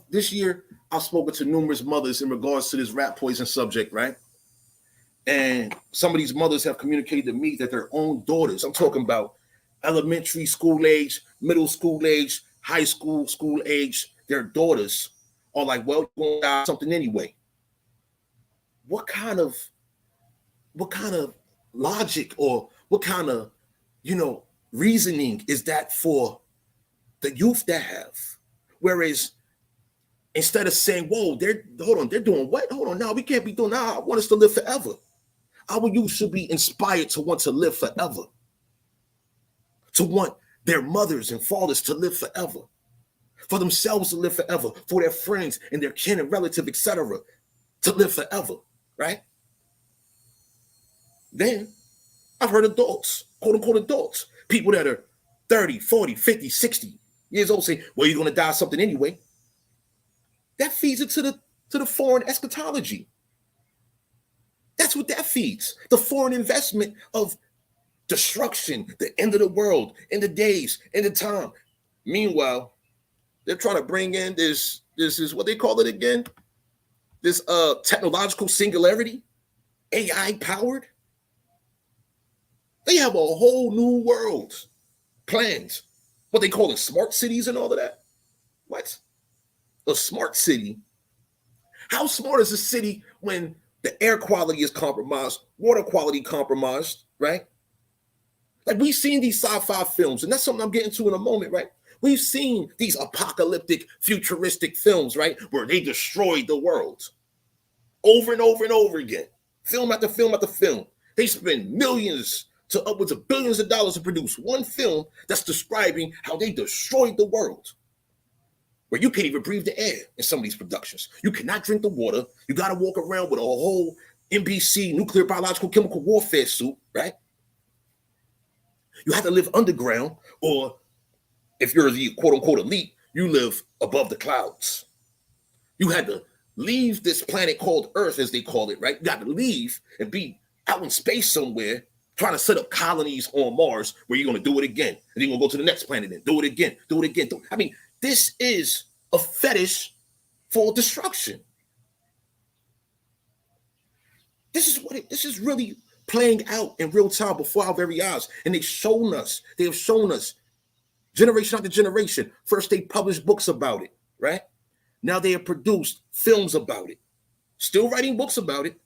[SPEAKER 4] this year, I've spoken to numerous mothers in regards to this rat poison subject, right? And some of these mothers have communicated to me that their own daughters, I'm talking about elementary school age, middle school age, high school age, their daughters are like, well, you're going to die something anyway. What kind of logic or what kind of, reasoning is that for the youth that have? Whereas instead of saying, whoa, they're doing what? Hold on, now we can't be doing that. I want us to live forever. Our youth should be inspired to want to live forever, to want their mothers and fathers to live forever, for themselves to live forever, for their friends and their kin and relative, etc., to live forever, right? Then I've heard adults, quote unquote adults, people that are 30, 40, 50, 60 years old say, well, you're going to die something anyway. That feeds it to the foreign eschatology. That's what that feeds. The foreign investment of destruction, the end of the world, in the days, in the time. Meanwhile, they're trying to bring in this is what they call it again? This technological singularity. AI powered. They have a whole new world planned. What they call it, smart cities and all of that. What? A smart city? How smart is a city when the air quality is compromised, water quality compromised, right? Like we've seen these sci-fi films, and that's something I'm getting to in a moment, right? We've seen these apocalyptic, futuristic films, right? Where they destroyed the world over and over and over again. Film after film after film. They spend millions to upwards of billions of dollars to produce one film that's describing how they destroyed the world. Where you can't even breathe the air in some of these productions. You cannot drink the water. You got to walk around with a whole NBC, nuclear, biological, chemical warfare suit, right? You have to live underground, or if you're the quote unquote elite, you live above the clouds. You had to leave this planet called Earth, as they call it, right? You got to leave and be out in space somewhere, trying to set up colonies on Mars where you're going to do it again. And then you're going to go to the next planet and do it again, do it again. I mean, this is a fetish for destruction. This is really playing out in real time before our very eyes. And they have shown us generation after generation. First, they published books about it, right? Now they have produced films about it, still writing books about it,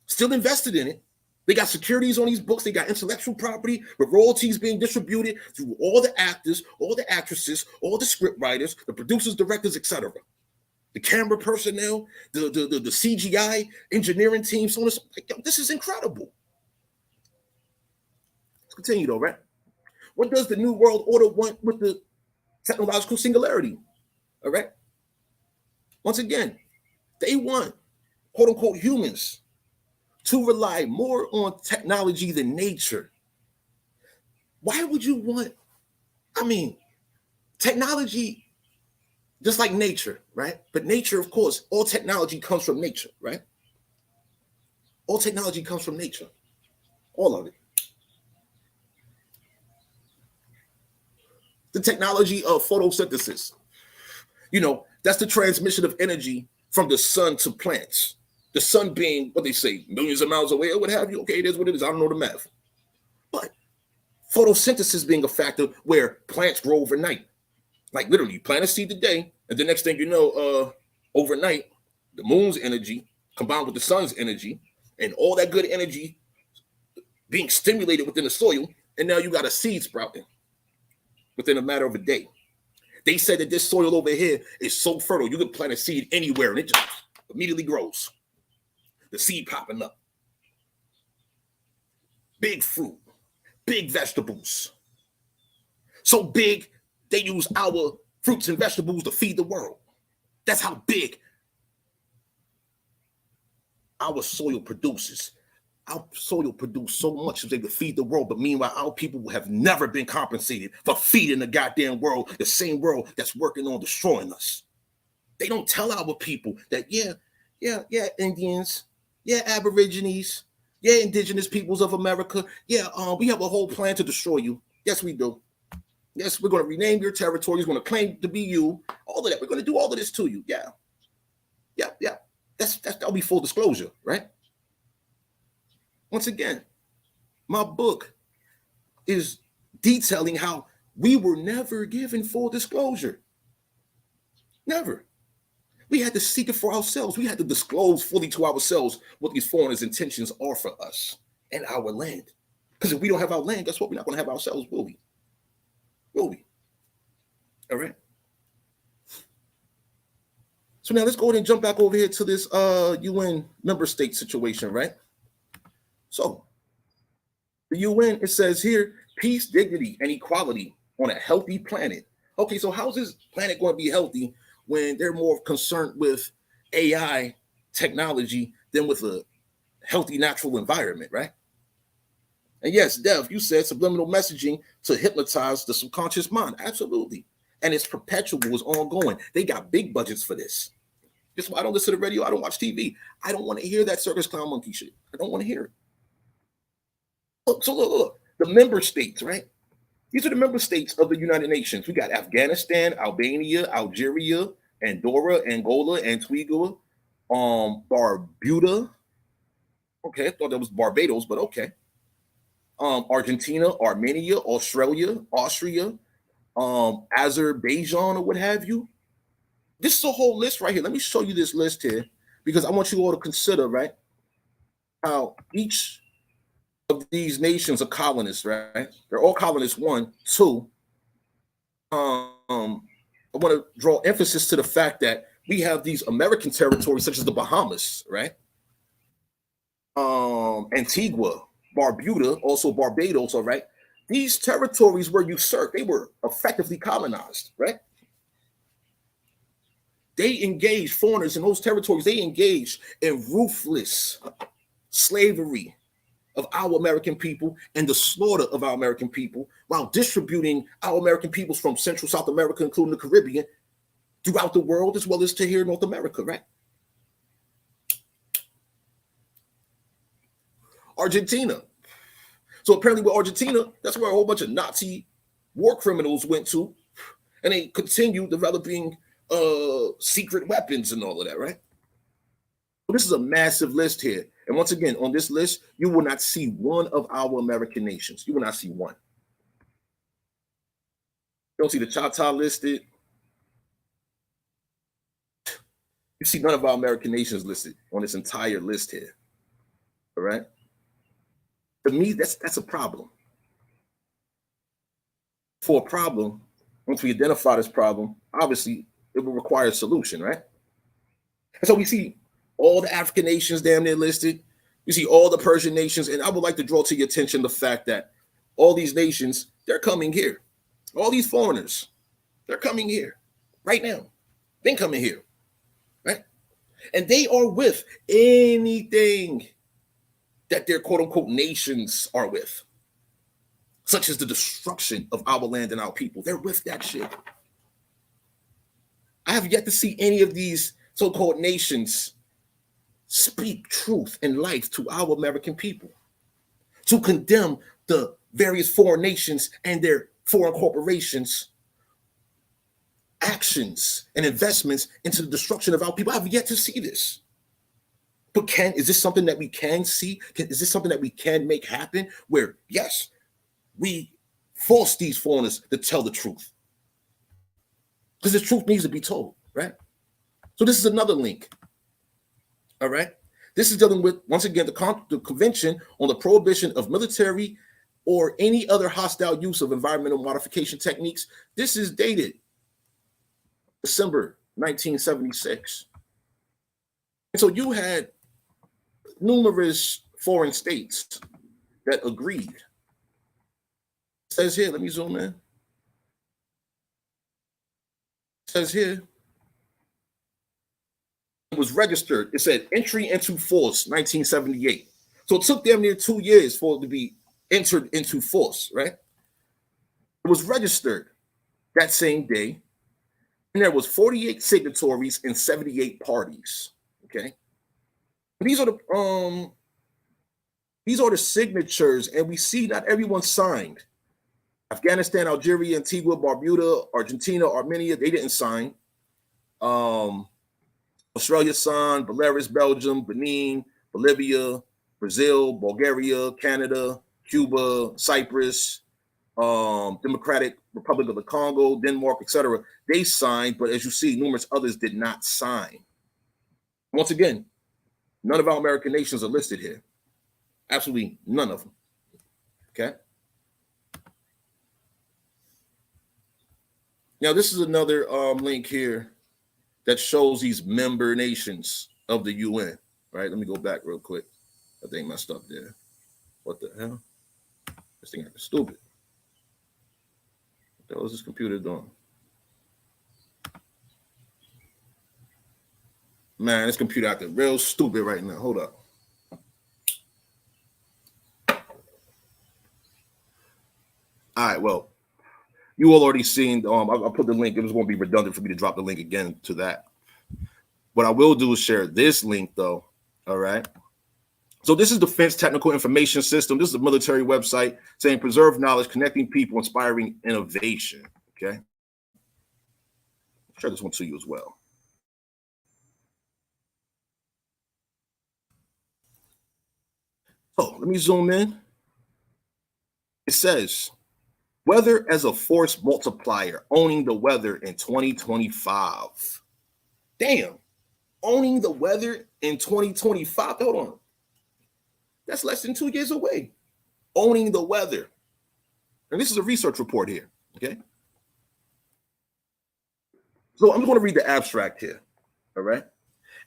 [SPEAKER 4] still invested in it. They got securities on these books. They got intellectual property with royalties being distributed through all the actors, all the actresses, all the script writers, the producers, directors, etc. The camera personnel, the CGI engineering team. So on. This is incredible. Let's continue though, right? What does the New World Order want with the technological singularity? All right. Once again, they want, quote unquote, humans to rely more on technology than nature. Why would you want, technology, just like nature, right? But nature, of course, all technology comes from nature, right? All technology comes from nature, all of it. The technology of photosynthesis, that's the transmission of energy from the sun to plants. The sun being, what they say, millions of miles away or what have you. Okay, it is what it is. I don't know the math. But photosynthesis being a factor where plants grow overnight. Like literally, you plant a seed today, and the next thing you know, overnight, the moon's energy combined with the sun's energy and all that good energy being stimulated within the soil, and now you got a seed sprouting within a matter of a day. They said that this soil over here is so fertile, you can plant a seed anywhere and it just immediately grows. The seed popping up. Big fruit, big vegetables. So big, they use our fruits and vegetables to feed the world. That's how big our soil produces. Our soil produces so much that they could feed the world, but meanwhile, our people have never been compensated for feeding the goddamn world, the same world that's working on destroying us. They don't tell our people that, yeah, Indians, yeah, Aborigines, yeah, indigenous peoples of America, yeah, we have a whole plan to destroy you. Yes, we do. Yes, we're going to rename your territories. We're going to claim to be you. All of that. We're going to do all of this to you. Yeah. That'll be full disclosure, right? Once again, my book is detailing how we were never given full disclosure. Never. We had to seek it for ourselves. We had to disclose fully to ourselves what these foreigners' intentions are for us and our land. Because if we don't have our land, guess what? We're not going to have ourselves, will we? Will we? All right. So now let's go ahead and jump back over here to this UN member state situation, right? So the UN, it says here, peace, dignity, and equality on a healthy planet. Okay, so how's this planet going to be healthy when they're more concerned with AI technology than with a healthy natural environment, right? And yes, Dev, you said subliminal messaging to hypnotize the subconscious mind. Absolutely. And it's perpetual, it's ongoing. They got big budgets for this. That's why I don't listen to the radio. I don't watch TV. I don't want to hear that circus clown monkey shit. I don't want to hear it. Look. The member states, right? These are the member states of the United Nations. We got Afghanistan, Albania, Algeria, Andorra, Angola, Antigua, Barbuda, Okay, I thought that was Barbados, but okay. Argentina, Armenia, Australia, Austria, Azerbaijan, or what have you. This is a whole list right here. Let me show you this list here because I want you all to consider, right, how each of these nations are colonists, right? They're all colonists. One, two. I want to draw emphasis to the fact that we have these American territories, such as the Bahamas, right? Antigua, Barbuda, also Barbados, all right? These territories were usurped. They were effectively colonized, right? They engaged foreigners in those territories. They engaged in ruthless slavery of our American people and the slaughter of our American people while distributing our American peoples from Central South America, including the Caribbean, throughout the world as well as to here in North America, right? Argentina. So apparently with Argentina, that's where a whole bunch of Nazi war criminals went to, and they continue developing secret weapons and all of that, right? So this is a massive list here. And once again, on this list, you will not see one of our American nations. You will not see one. You don't see the Choctaw listed. You see none of our American nations listed on this entire list here. All right. To me, that's a problem. For a problem, once we identify this problem, obviously it will require a solution, right? And so we see all the African nations damn near listed. You see all the Persian nations, and I would like to draw to your attention the fact that all these nations, they're coming here. All these foreigners, they're coming here right now. They're coming here, right? And they are with anything that their quote unquote nations are with, such as the destruction of our land and our people. They're with that shit. I have yet to see any of these so-called nations speak truth and life to our American people, to condemn the various foreign nations and their foreign corporations' actions and investments into the destruction of our people. I have yet to see this. But is this something that we can see? Is this something that we can make happen where, yes, we force these foreigners to tell the truth? Because the truth needs to be told, right? So this is another link, all right? This is dealing with, once again, the Convention on the Prohibition of Military or any other hostile use of environmental modification techniques. This is dated December 1976. And so you had numerous foreign states that agreed. It says here, let me zoom in. It says here, it was registered. It said entry into force 1978. So it took them near 2 years for it to be entered into force, right? It was registered that same day, and there was 48 signatories and 78 parties. Okay, these are the signatures, and we see not everyone signed. Afghanistan, Algeria, Antigua, Barbuda, Argentina, Armenia, they didn't sign. Australia signed, Belarus, Belgium, Benin, Bolivia, Brazil, Bulgaria, Canada, Cuba, Cyprus, Democratic Republic of the Congo, Denmark, etc. They signed, but as you see, numerous others did not sign. Once again, none of our American nations are listed here. Absolutely none of them. Okay. Now, this is another link here that shows these member nations of the UN. Right? Let me go back real quick. I think messed up there. What the hell? This thing acting stupid. What the hell is this computer doing? Man, this computer acting real stupid right now. Hold up. All right, well, you all already seen, I put the link. It was going to be redundant for me to drop the link again to that. What I will do is share this link, though. All right. So this is Defense Technical Information System. This is a military website saying preserve knowledge, connecting people, inspiring innovation. Okay. I'll share this one to you as well. So let me zoom in. It says, weather as a force multiplier, owning the weather in 2025. Damn, owning the weather in 2025. Hold on. That's less than 2 years away. Owning the weather. And this is a research report here. Okay. So I'm going to read the abstract here. All right.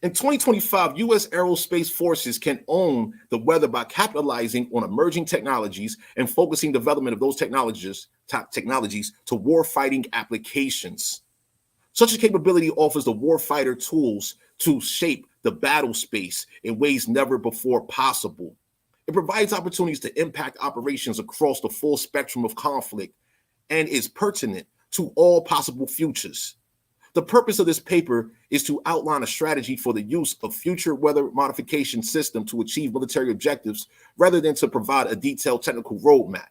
[SPEAKER 4] In 2025, U.S. aerospace forces can own the weather by capitalizing on emerging technologies and focusing development of those technologies to war-fighting applications. Such a capability offers the warfighter tools to shape the battle space in ways never before possible. It provides opportunities to impact operations across the full spectrum of conflict and is pertinent to all possible futures. The purpose of this paper is to outline a strategy for the use of future weather modification system to achieve military objectives rather than to provide a detailed technical roadmap.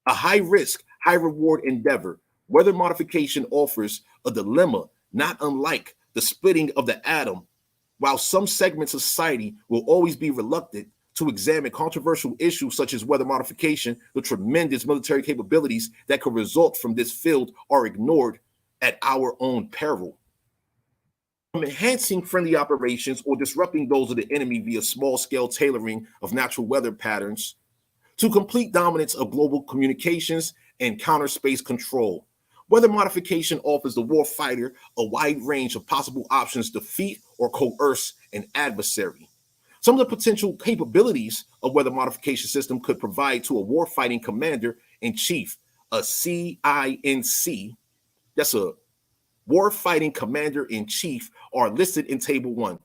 [SPEAKER 4] A high-risk, high-reward endeavor, weather modification offers a dilemma not unlike the splitting of the atom. While some segments of society will always be reluctant to examine controversial issues such as weather modification, the tremendous military capabilities that could result from this field are ignored at our own peril. From enhancing friendly operations or disrupting those of the enemy via small-scale tailoring of natural weather patterns, to complete dominance of global communications and counter space control. Weather modification offers the warfighter a wide range of possible options to defeat or coerce an adversary. Some of the potential capabilities a weather modification system could provide to a warfighting commander-in-chief, a CINC, that's a warfighting commander-in-chief, are listed in Table 1.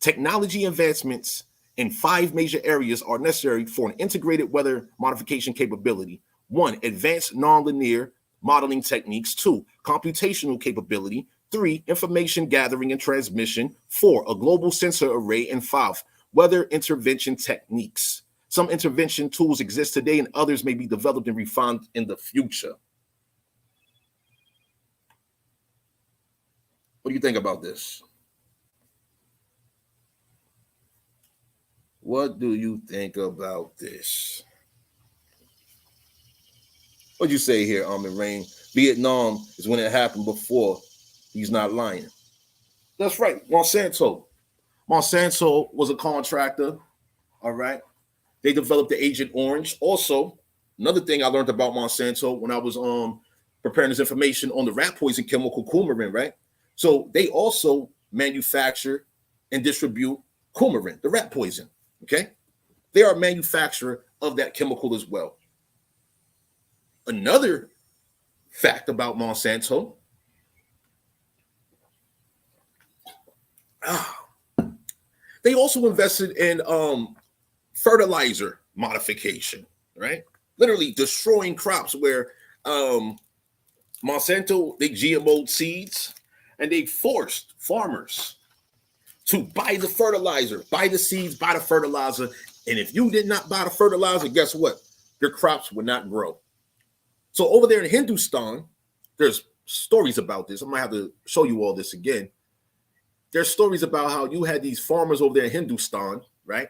[SPEAKER 4] Technology advancements in 5 major areas are necessary for an integrated weather modification capability. 1, advanced nonlinear modeling techniques. 2, computational capability. 3, information gathering and transmission. 4, a global sensor array. And 5, weather intervention techniques. Some intervention tools exist today and others may be developed and refined in the future. What do you think about this? What do you think about this? What'd you say here, Armin Rain? Vietnam is when it happened before. He's not lying. That's right. Monsanto. Monsanto was a contractor. All right. They developed the Agent Orange. Also, another thing I learned about Monsanto when I was preparing this information on the rat poison chemical coumarin, right? So they also manufacture and distribute coumarin, the rat poison. Okay. They are a manufacturer of that chemical as well. Another fact about Monsanto, they also invested in fertilizer modification, right? Literally destroying crops where Monsanto, they GMO'd seeds and they forced farmers to buy the fertilizer, buy the seeds, buy the fertilizer. And if you did not buy the fertilizer, guess what? Your crops would not grow. So over there in Hindustan, there's stories about this. I might have to show you all this again. There's stories about how you had these farmers over there in Hindustan, right?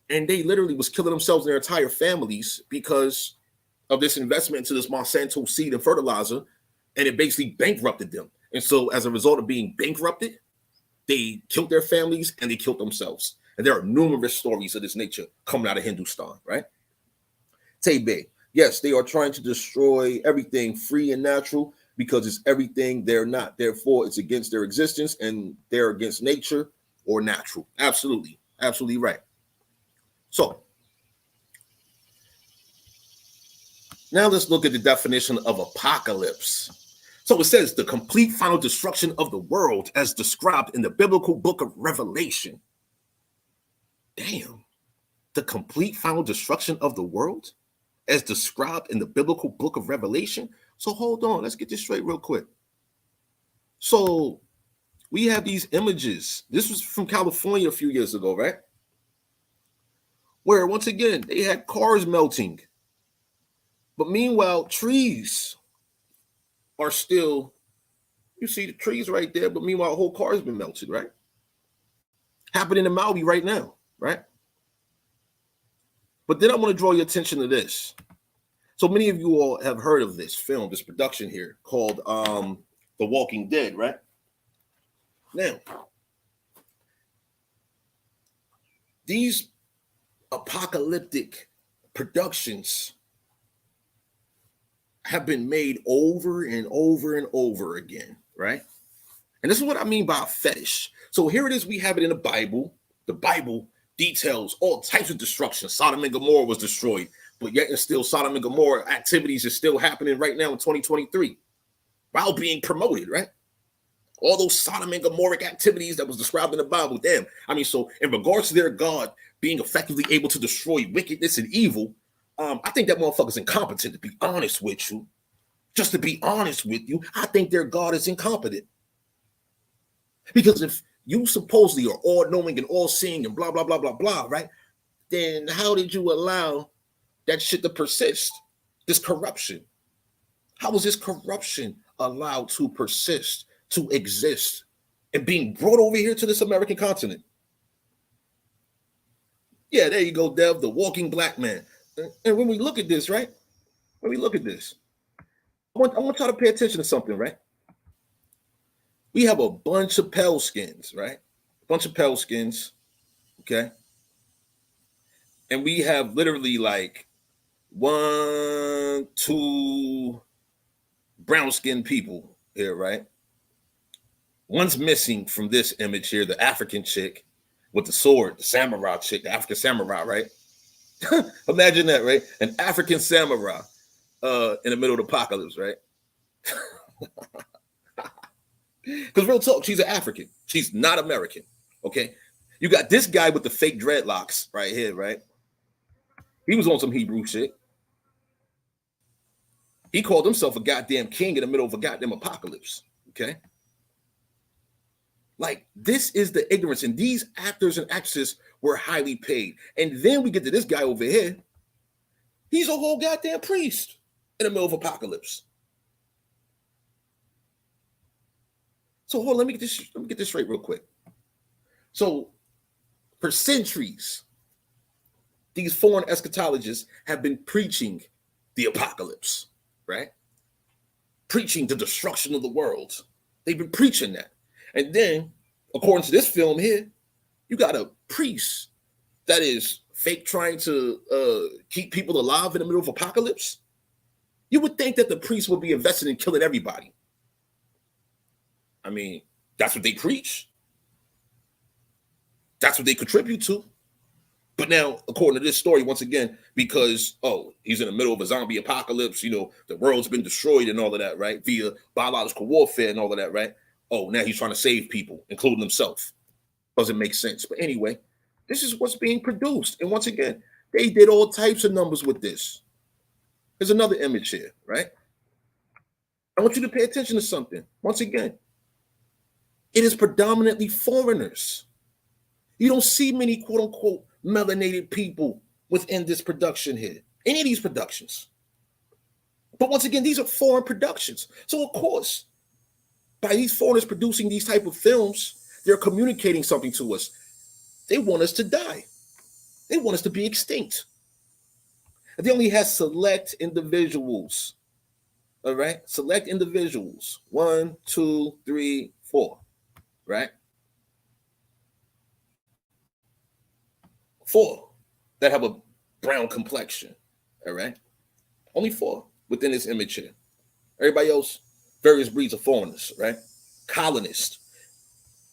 [SPEAKER 4] And they literally was killing themselves and their entire families because of this investment into this Monsanto seed and fertilizer, and it basically bankrupted them. And so as a result of being bankrupted, they killed their families and they killed themselves. And there are numerous stories of this nature coming out of Hindustan, right? Tebe, yes, they are trying to destroy everything free and natural because it's everything they're not. Therefore, it's against their existence and they're against nature or natural. Absolutely. Absolutely right. So now let's look at the definition of apocalypse. So it says the complete final destruction of the world as described in the biblical book of Revelation. Damn. The complete final destruction of the world as described in the biblical book of Revelation. So hold on, let's get this straight real quick. So we have these images. This was from California a few years ago, right? Where once again, they had cars melting. But meanwhile, trees are still, you see the trees right there, but meanwhile, a whole car has been melted, right? Happening in Maui right now. right? But then I want to draw your attention to this. So many of you all have heard of this film, this production here called The Walking Dead, right? Now, these apocalyptic productions have been made over and over and over again, right? And this is what I mean by a fetish. So here it is, we have it in the Bible. The Bible details all types of destruction. Sodom and Gomorrah was destroyed, but yet and still Sodom and Gomorrah activities are still happening right now in 2023 while being promoted, right? All those Sodom and Gomorrah activities that was described in the Bible. Damn. I mean, so in regards to their God being effectively able to destroy wickedness and evil, I think that motherfucker's incompetent, to be honest with you. Just to be honest with you, I think their God is incompetent. Because if you supposedly are all-knowing and all-seeing and blah, blah, blah, blah, blah, right? Then how did you allow that shit to persist? This corruption. How was this corruption allowed to persist, to exist, and being brought over here to this American continent? Yeah, there you go, Dev, the walking black man. And when we look at this, right? When we look at this, I want y'all to pay attention to something, right? We have a bunch of pale skins, right? A bunch of pale skins, okay? And we have literally like 1, 2 brown skinned people here, right? One's missing from this image here, the African chick with the sword, the samurai chick, the African samurai, right? Imagine that, right? An African samurai in the middle of the apocalypse, right? Because real talk, she's an African. She's not American, okay? You got this guy with the fake dreadlocks right here, right? He was on some Hebrew shit. He called himself a goddamn king in the middle of a goddamn apocalypse, okay? Like, this is the ignorance, and these actors and actresses were highly paid. And then we get to this guy over here. He's a whole goddamn priest in the middle of apocalypse. So hold on, let me get this straight real quick. So for centuries, these foreign eschatologists have been preaching the apocalypse, right? Preaching the destruction of the world. They've been preaching that. And then, according to this film here, you got a priest that is fake trying to keep people alive in the middle of apocalypse. You would think that the priest would be invested in killing everybody. I mean, that's what they preach. That's what they contribute to. But now, according to this story, once again, because, he's in the middle of a zombie apocalypse, you know, the world's been destroyed and all of that, right? Via biological warfare and all of that, right? Oh, now he's trying to save people, including himself. Doesn't make sense. But anyway, this is what's being produced. And once again, they did all types of numbers with this. There's another image here, right? I want you to pay attention to something. Once again, it is predominantly foreigners. You don't see many quote unquote melanated people within this production here, any of these productions. But once again, these are foreign productions. So of course, by these foreigners producing these type of films, they're communicating something to us. They want us to die. They want us to be extinct. And they only have select individuals. All right, select individuals. 1, 2, 3, 4. Right? 4 that have a brown complexion. All right? Only 4 within this image here. Everybody else, various breeds of foreigners, right? Colonist.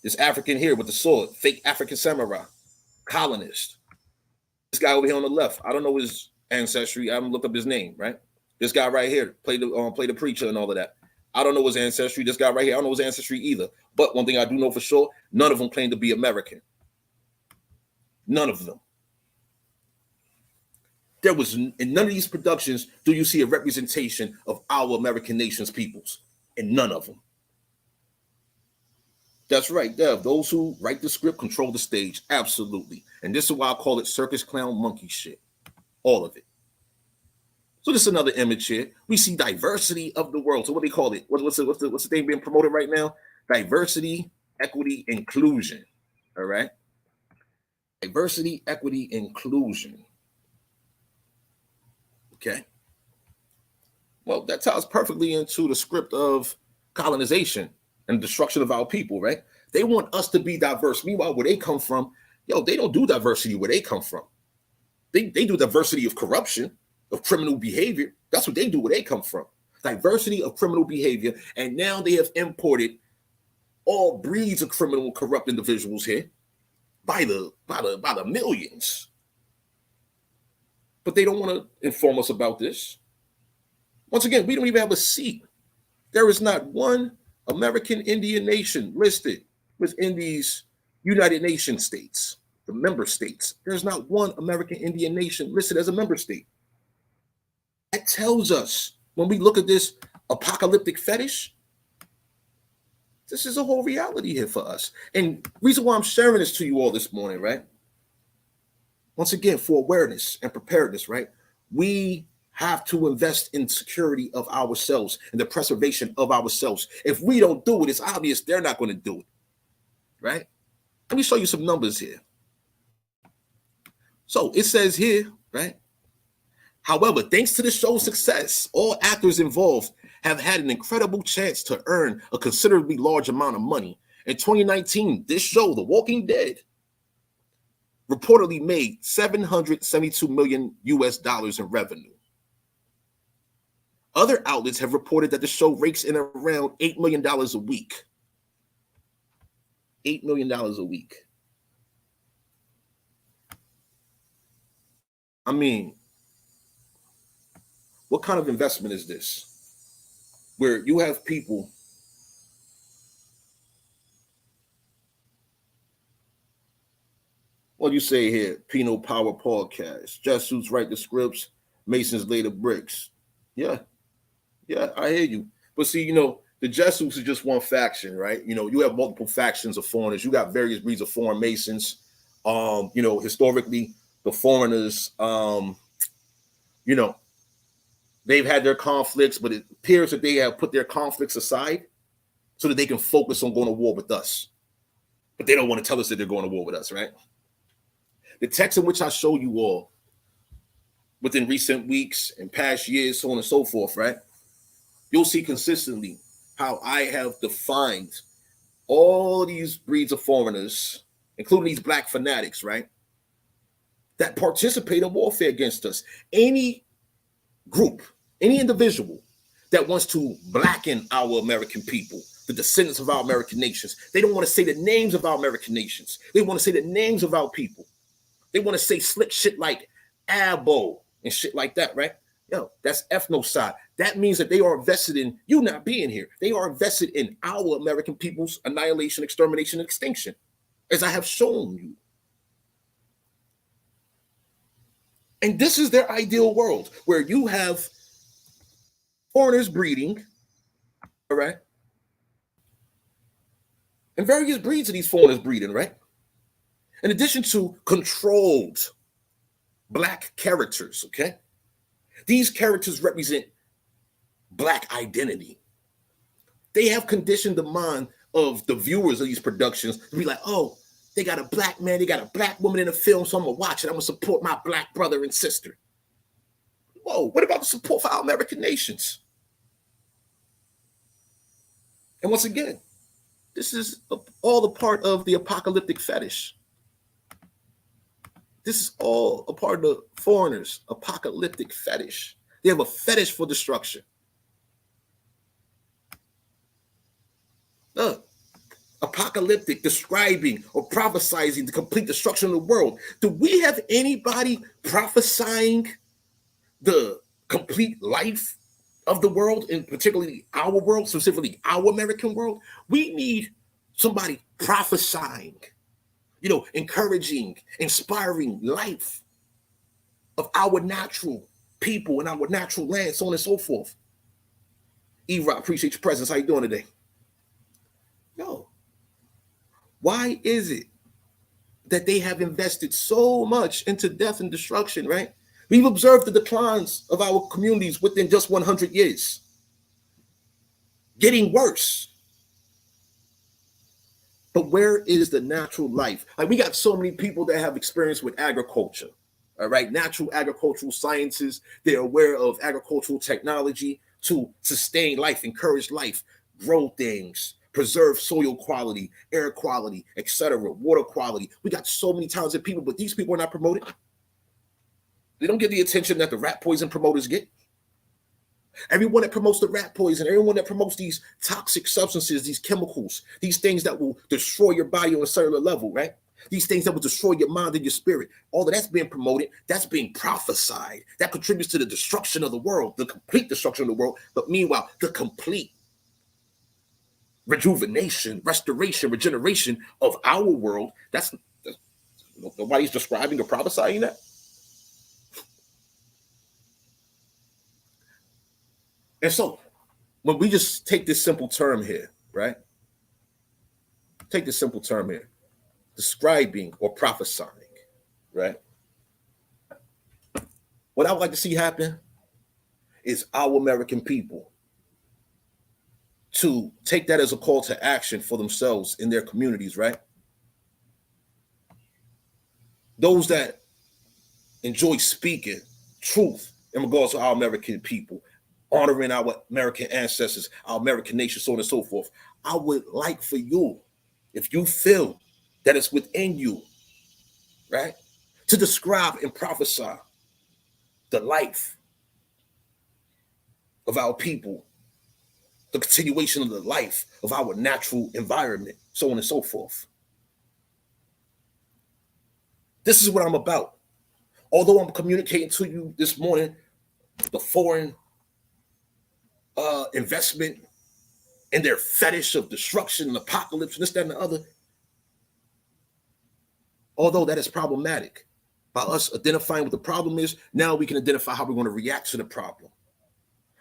[SPEAKER 4] This African here with the sword, fake African samurai. Colonist. This guy over here on the left, I don't know his ancestry. I haven't looked up his name, right? This guy right here played the preacher and all of that. I don't know his ancestry. This guy right here, I don't know his ancestry either. But one thing I do know for sure, none of them claim to be American. None of them. There was, in none of these productions do you see a representation of our American nation's peoples. In none of them. That's right, Dev. Those who write the script control the stage. Absolutely. And this is why I call it circus clown monkey shit. All of it. So this is another image here. We see diversity of the world. So what do they call it? What's the thing being promoted right now? Diversity, equity, inclusion. All right. Diversity, equity, inclusion. Okay. Well, that ties perfectly into the script of colonization and destruction of our people, right? They want us to be diverse. Meanwhile, where they come from, they don't do diversity where they come from. They do diversity of corruption, of criminal behavior. That's what they do where they come from. Diversity of criminal behavior. And now they have imported all breeds of criminal and corrupt individuals here by the millions. But they don't want to inform us about this. Once again, we don't even have a seat. There is not one American Indian nation listed within these United Nations states, the member states. There's not one American Indian nation listed as a member state. That tells us, when we look at this apocalyptic fetish, this is a whole reality here for us. And reason why I'm sharing this to you all this morning, right? Once again, for awareness and preparedness, right? We have to invest in security of ourselves and the preservation of ourselves. If we don't do it, it's obvious they're not going to do it, right? Let me show you some numbers here. So it says here, right? However, thanks to the show's success, all actors involved have had an incredible chance to earn a considerably large amount of money. In 2019, this show, The Walking Dead, reportedly made $772 million in revenue. Other outlets have reported that the show rakes in around $8 million a week. $8 million a week. I mean, what kind of investment is this? Where you have people what do you say here? Penal Power Podcast. Jesuits write the scripts, Masons lay the bricks. Yeah, I hear you. But see, the Jesuits is just one faction, right? You have multiple factions of foreigners. You got various breeds of foreign Masons. Historically, the foreigners, they've had their conflicts, but it appears that they have put their conflicts aside so that they can focus on going to war with us. But they don't want to tell us that they're going to war with us, right? The text in which I show you all within recent weeks and past years, so on and so forth, right? You'll see consistently how I have defined all these breeds of foreigners, including these black fanatics, right? That participate in warfare against us. Any group, any individual that wants to blacken our American people, the descendants of our American nations, they don't want to say the names of our American nations. They want to say the names of our people. They want to say slick shit like abo and shit like that, right? That's ethnocide. That means that they are invested in you not being here. They are invested in our American people's annihilation, extermination, and extinction, as I have shown you. And this is their ideal world, where you have foreigners breeding, all right? And various breeds of these foreigners breeding, right? In addition to controlled black characters, okay? These characters represent black identity. They have conditioned the mind of the viewers of these productions to be like, oh, they got a black man, they got a black woman in the film, so I'm going to watch it. I'm going to support my black brother and sister. Whoa, what about the support for our American nations? And once again, this is all a part of the apocalyptic fetish. This is all a part of the foreigners' apocalyptic fetish. They have a fetish for destruction. Apocalyptic, describing or prophesying the complete destruction of the world. Do we have anybody prophesying the complete life of the world, and particularly our world, specifically our American world? We need somebody prophesying, encouraging, inspiring life of our natural people and our natural land, so on and so forth. E-Rock, appreciate your presence. How you doing today? Why is it that they have invested so much into death and destruction, right? We've observed the declines of our communities within just 100 years, getting worse. But where is the natural life? Like, we got so many people that have experience with agriculture. All right, natural agricultural sciences. They're aware of agricultural technology to sustain life, encourage life, grow things, preserve soil quality, air quality, etc., water quality. We got so many talented people, but these people are not promoted. They don't get the attention that the rat poison promoters get. Everyone that promotes the rat poison, everyone that promotes these toxic substances, these chemicals, these things that will destroy your body on a cellular level, right? These things that will destroy your mind and your spirit. All of that's being promoted. That's being prophesied. That contributes to the destruction of the world, the complete destruction of the world. But meanwhile, the complete rejuvenation, restoration, regeneration of our world, that's nobody's describing or prophesying that. And so, when we just take this simple term here, right? Take this simple term here, describing or prophesying, right? What I would like to see happen is our American people to take that as a call to action for themselves in their communities, right? Those that enjoy speaking truth in regards to our American people, honoring our American ancestors, our American nation, so on and so forth. I would like for you, if you feel that it's within you, right, to describe and prophesy the life of our people, the continuation of the life of our natural environment, so on and so forth. This is what I'm about. Although I'm communicating to you this morning the foreign investment and their fetish of destruction and apocalypse and this, that, and the other, although that is problematic, by us identifying what the problem is, now we can identify how we're going to react to the problem,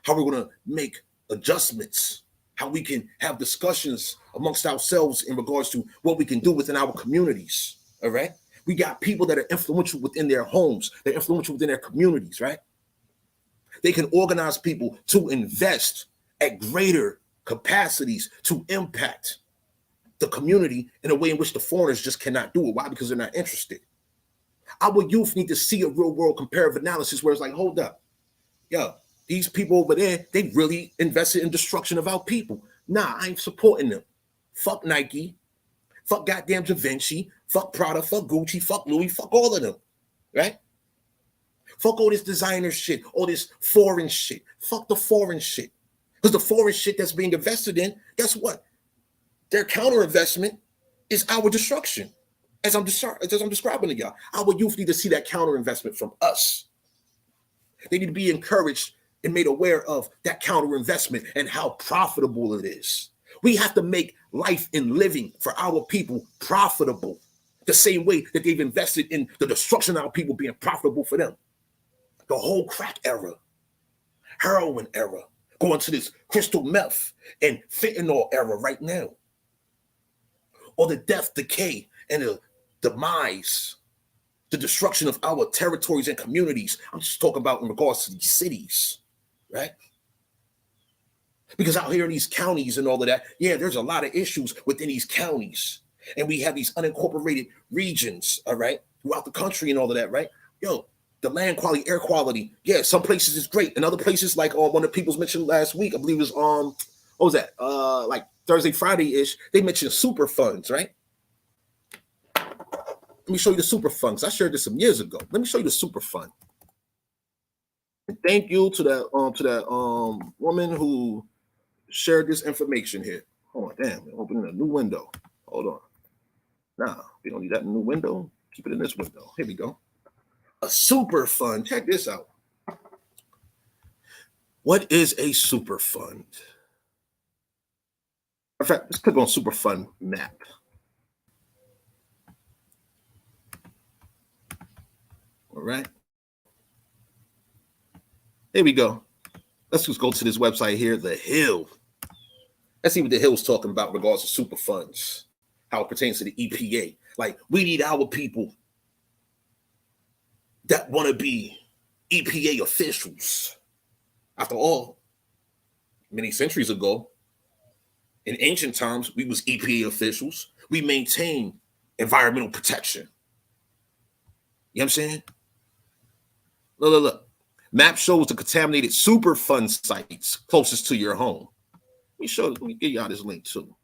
[SPEAKER 4] how we're going to make adjustments, how we can have discussions amongst ourselves in regards to what we can do within our communities, all right? We got people that are influential within their homes, they're influential within their communities, right? They can organize people to invest at greater capacities to impact the community in a way in which the foreigners just cannot do it. Why? Because they're not interested. Our youth need to see a real world comparative analysis where it's like, hold up, yo, these people over there, they really invested in destruction of our people. Nah, I ain't supporting them. Fuck Nike, fuck goddamn Da Vinci, fuck Prada, fuck Gucci, fuck Louis, fuck all of them, right? Fuck all this designer shit, all this foreign shit. Fuck the foreign shit. Because the foreign shit that's being invested in, guess what? Their counter investment is our destruction. As I'm describing to y'all, our youth need to see that counter investment from us. They need to be encouraged and made aware of that counter investment and how profitable it is. We have to make life and living for our people profitable, the same way that they've invested in the destruction of our people being profitable for them. The whole crack era, heroin era, going to this crystal meth and fentanyl era right now. Or the death, decay, and the demise, the destruction of our territories and communities. I'm just talking about in regards to these cities, right? Because out here in these counties and all of that, yeah, there's a lot of issues within these counties. And we have these unincorporated regions, all right, throughout the country and all of that, right? Yo, the land quality, air quality, yeah, some places is great. And other places, like one of the people's mentioned last week, I believe it was, what was that? Like Thursday, Friday-ish, they mentioned super funds, right? Let me show you the super funds. I shared this some years ago. Let me show you the super fund. And thank you to that woman who shared this information here. Hold on, damn, opening a new window. Hold on. Nah, we don't need that in a new window. Keep it in this window. Here we go. A super fund. Check this out. What is a super fund? In fact, let's click on super fund map. All right. Here we go. Let's just go to this website here, The Hill. Let's see what The Hill's talking about in regards to super funds, how it pertains to the EPA. Like, we need our people that want to be EPA officials. After all, many centuries ago, in ancient times, we was EPA officials. We maintain environmental protection. You know what I'm saying? Look. Map shows the contaminated Superfund sites closest to your home. Let me give y'all this link too.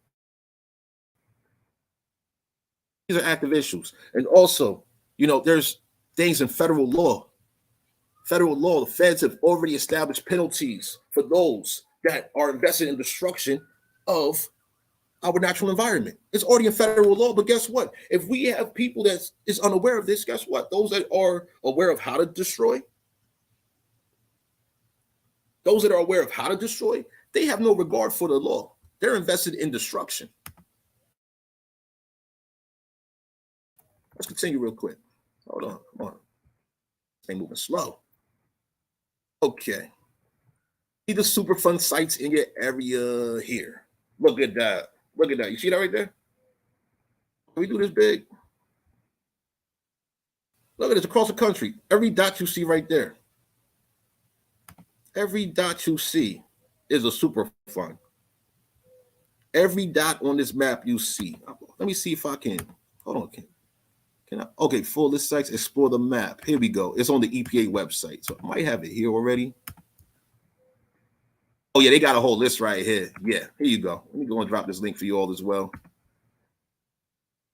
[SPEAKER 4] These are active issues. And also, there's things in federal law. Federal law, the feds have already established penalties for those that are invested in destruction of our natural environment. It's already in federal law, but guess what? If we have people that is unaware of this, guess what? Those that are aware of how to destroy, they have no regard for the law. They're invested in destruction. Let's continue real quick. Hold on, come on. They're moving slow. Okay. See the Superfund sites in your area here. Look at that. You see that right there? Can we do this big? Look at this across the country. Every dot you see right there. Every dot you see is a Superfund. Every dot on this map you see. Let me see if I can. Hold on. Can I? Okay, full list sites, explore the map. Here we go. It's on the EPA website. So I might have it here already. Oh, yeah, they got a whole list right here. Yeah, here you go. Let me go and drop this link for you all as well.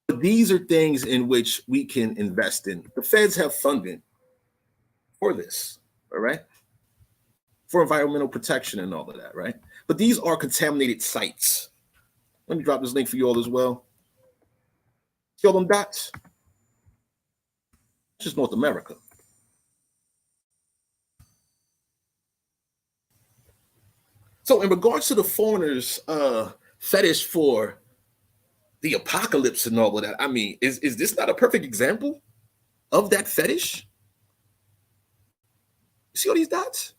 [SPEAKER 4] But these are things in which we can invest in. The feds have funding for this, all right? For environmental protection and all of that, right? But these are contaminated sites. Let me drop this link for you all as well. See all them dots? It's just North America. So in regards to the foreigners' fetish for the apocalypse and all of that, I mean, is this not a perfect example of that fetish? You see all these dots?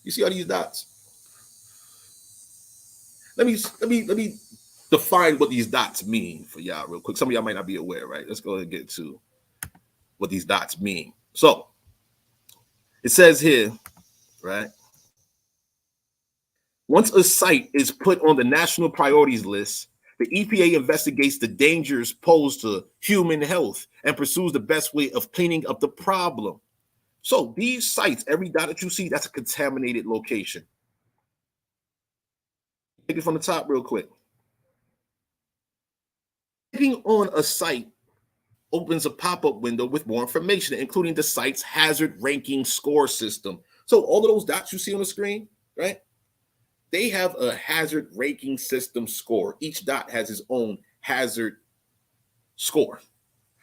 [SPEAKER 4] You see all these dots? Let me define what these dots mean for y'all real quick. Some of y'all might not be aware, right? Let's go ahead and get to what these dots mean. So it says here, right? Once a site is put on the national priorities list, the EPA investigates the dangers posed to human health and pursues the best way of cleaning up the problem. So these sites, every dot that you see, that's a contaminated location. Take it from the top real quick. Clicking on a site opens a pop-up window with more information, including the site's hazard ranking score system. So all of those dots you see on the screen, right? They have a hazard ranking system score. Each dot has its own hazard score.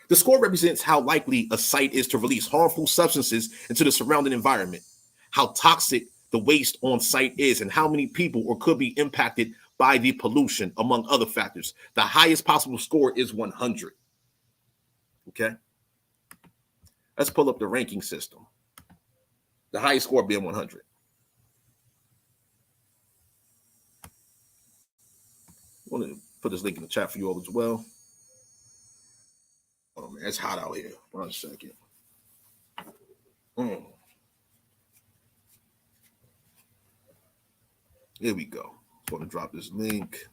[SPEAKER 4] The score represents how likely a site is to release harmful substances into the surrounding environment, how toxic the waste on site is, and how many people or could be impacted by the pollution, among other factors. The highest possible score is 100. Okay? Let's pull up the ranking system. The highest score being 100. I want to put this link in the chat for you all as well. Oh man, it's hot out here. 1 second. Here we go. I'm going to drop this link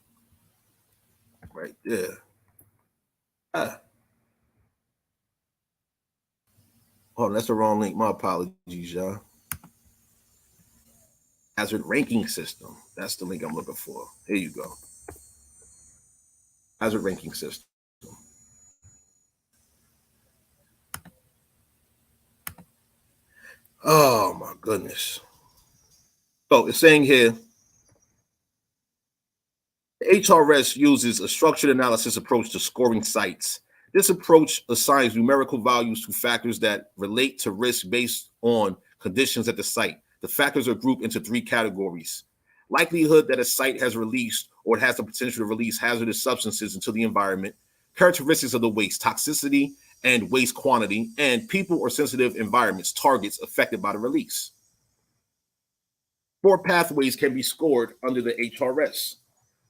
[SPEAKER 4] right there. Oh, that's the wrong link. My apologies, y'all. Hazard ranking system. That's the link I'm looking for. Here you go. Hazard ranking system. Oh my goodness. So it's saying here, the HRS uses a structured analysis approach to scoring sites. This approach assigns numerical values to factors that relate to risk based on conditions at the site. The factors are grouped into 3 categories: likelihood that a site has released or it has the potential to release hazardous substances into the environment, characteristics of the waste, toxicity and waste quantity, and people or sensitive environments, targets affected by the release. 4 pathways can be scored under the HRS: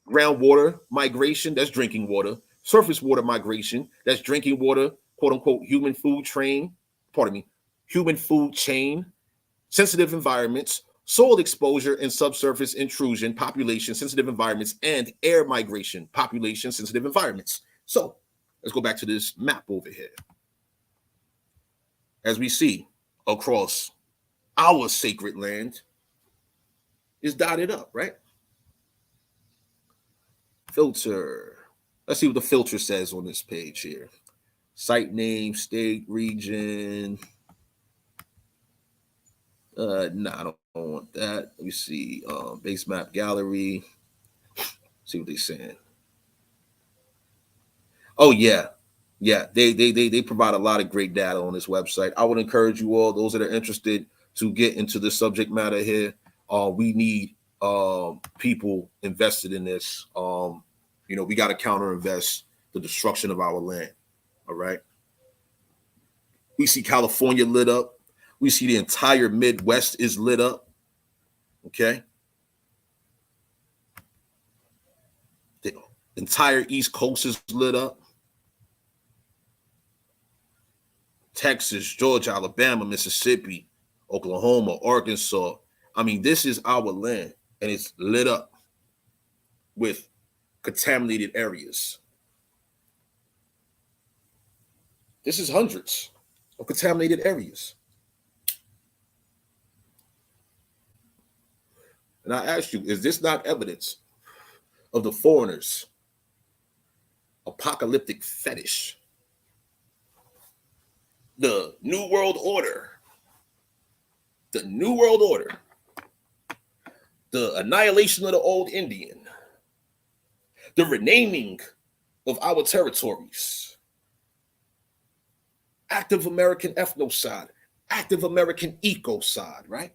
[SPEAKER 4] groundwater migration, that's drinking water; surface water migration, that's drinking water, quote unquote, human food chain; sensitive environments, soil exposure and subsurface intrusion, population sensitive environments, and air migration, population sensitive environments. So let's go back to this map over here. As we see across our sacred land is dotted up, right? Filter. Let's see what the filter says on this page here. Site name, state, region. No, I don't want that. Let me see. Base map gallery. See what they're saying. Oh yeah. Yeah, they provide a lot of great data on this website. I would encourage you all, those that are interested, to get into the subject matter here. We need people invested in this. We got to counter invest the destruction of our land. All right. We see California lit up. We see the entire Midwest is lit up. Okay. The entire East Coast is lit up. Texas, Georgia, Alabama, Mississippi, Oklahoma, Arkansas. I mean, this is our land, and it's lit up with contaminated areas. This is hundreds of contaminated areas. And I ask you, is this not evidence of the foreigners' apocalyptic fetish? The New World Order. The New World Order. The annihilation of the old Indian. The renaming of our territories. Active American ethnocide. Active American ecocide, right?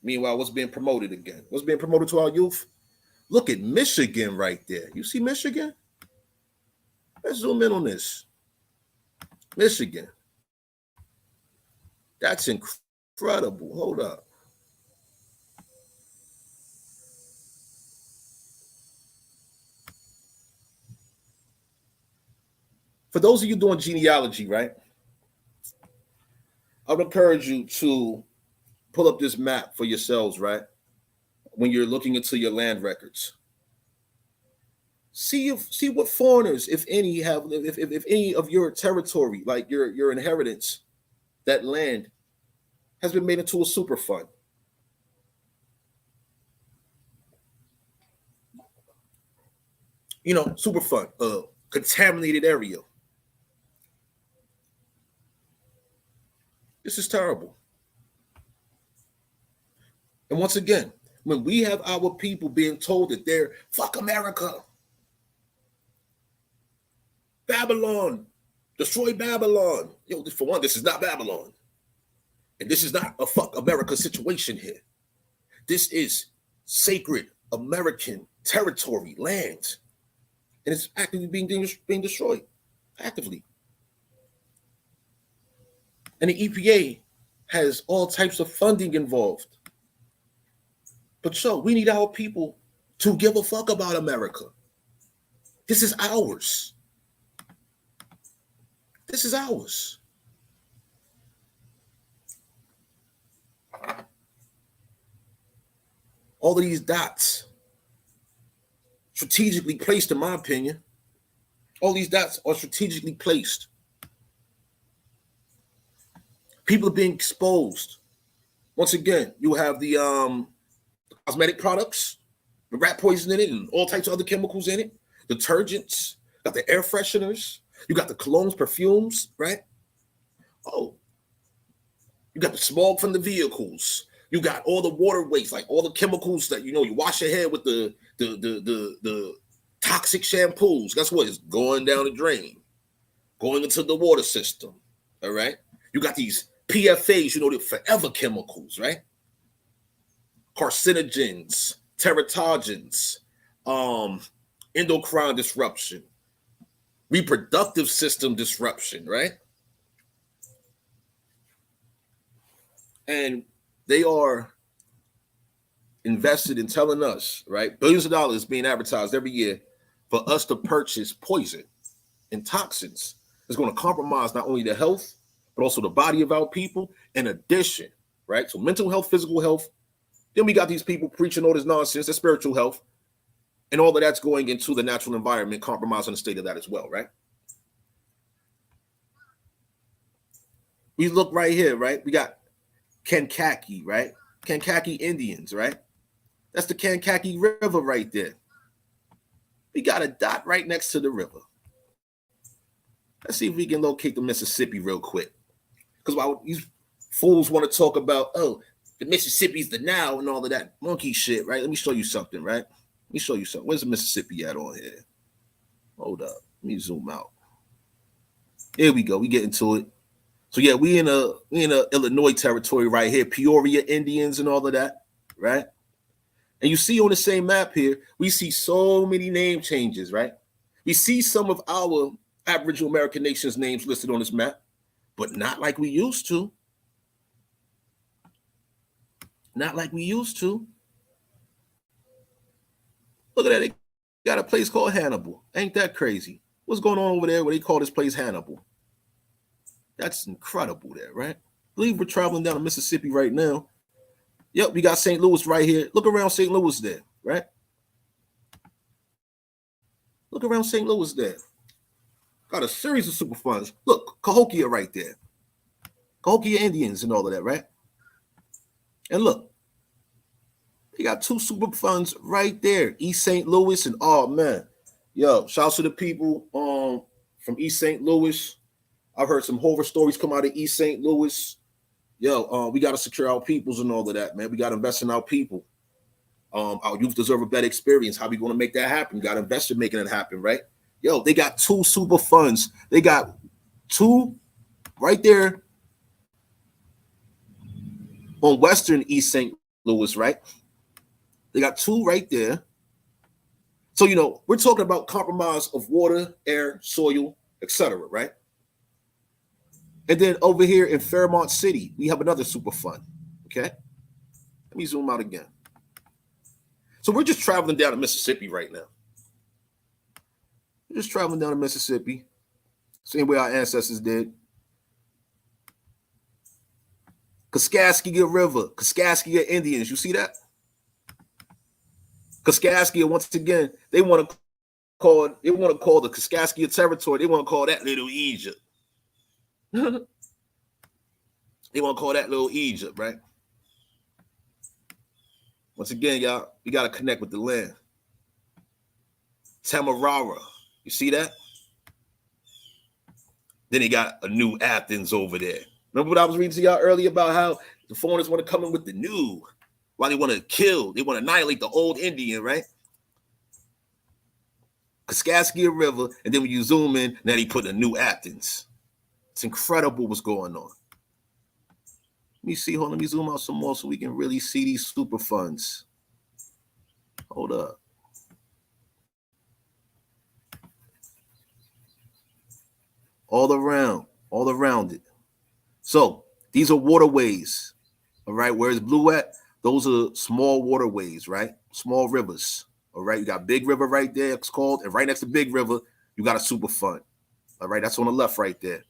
[SPEAKER 4] Meanwhile, what's being promoted again? What's being promoted to our youth? Look at Michigan right there. You see Michigan? Let's zoom in on this. Michigan. That's incredible. Hold up. For those of you doing genealogy, right? I would encourage you to pull up this map for yourselves, right? When you're looking into your land records. See what foreigners, if any, have, if any of your territory, like your inheritance, that land has been made into a super fund. Super fund, contaminated area. This is terrible. And once again, when we have our people being told that they're fuck America, Babylon, destroy Babylon. For one, this is not Babylon. And this is not a fuck America situation here. This is sacred American territory, land. And it's actively being destroyed. Actively. And the EPA has all types of funding involved. But we need our people to give a fuck about America. This is ours. This is ours. All of these dots, strategically placed, in my opinion, all these dots are strategically placed. People are being exposed. Once again, you have the cosmetic products, the rat poison in it, and all types of other chemicals in it, detergents, got the air fresheners, you got the colognes, perfumes, right? Oh, you got the smog from the vehicles. You got all the water waste, like all the chemicals that you wash your hair with the toxic shampoos. Guess what? It's going down the drain, going into the water system. All right. You got these PFAs, the forever chemicals, right? Carcinogens, teratogens, endocrine disruption, reproductive system disruption, right? And they are invested in telling us, right? Billions of dollars being advertised every year for us to purchase poison and toxins. It's going to compromise not only the health, but also the body of our people. In addition, right? So mental health, physical health. Then we got these people preaching all this nonsense, their spiritual health, and all of that's going into the natural environment, compromising the state of that as well, right? We look right here, right? We got Kankakee, right? Kankakee Indians, right? That's the Kankakee River right there. We got a dot right next to the river. Let's see if we can locate the Mississippi real quick. Because while these fools want to talk about, oh, the Mississippi's the now and all of that monkey shit, right? Let me show you something, right? Let me show you something. Where's the Mississippi at on here? Hold up. Let me zoom out. Here we go. We get into it. So yeah, we in a Illinois territory right here, Peoria Indians and all of that, right? And you see on the same map here, we see so many name changes, right? We see some of our Aboriginal American nations' names listed on this map, but not like we used to. Not like we used to. Look at that. They got a place called Hannibal. Ain't that crazy? What's going on over there where they call this place Hannibal? That's incredible there, right? I believe we're traveling down the Mississippi right now. Yep, we got St. Louis right here. Look around St. Louis there, right? Look around St. Louis there. Got a series of super funds. Look, Cahokia right there. Cahokia Indians and all of that, right? And look, you got two super funds right there. East St. Louis and oh man. Yo, shouts to the people from East St. Louis. I've heard some horror stories come out of East St. Louis. Yo, we got to secure our peoples and all of that, man. We got to invest in our people. Our youth deserve a better experience. How we going to make that happen? We got to invest in making it happen, right? Yo, they got two super funds. They got two right there on Western East St. Louis, right? They got two right there. So, you know, we're talking about compromise of water, air, soil, etc., right? And then over here in Fairmont City, we have another super fund, okay? Let me zoom out again. So we're just traveling down to Mississippi right now. We're just traveling down to Mississippi, same way our ancestors did. Kaskaskia River, Kaskaskia Indians, you see that? Kaskaskia, once again, they want to call the Kaskaskia territory, they want to call that Little Egypt. They want to call that Little Egypt, right? Once again, y'all, we got to connect with the land. Tamarara, you see that? Then they got a New Athens over there. Remember what I was reading to y'all earlier about how the foreigners want to come in with the new, why they want to kill, they want to annihilate the old Indian, right? Kaskaskia River, and then when you zoom in, now they put a New Athens. It's incredible what's going on. Let me see, let me zoom out some more so we can really see these super funds. Hold up. All around it. So these are waterways, all right? Where's blue at? Those are small waterways, right? Small rivers, all right? You got Big River right there, it's called, and right next to Big River, you got a super fund, all right? That's on the left right there.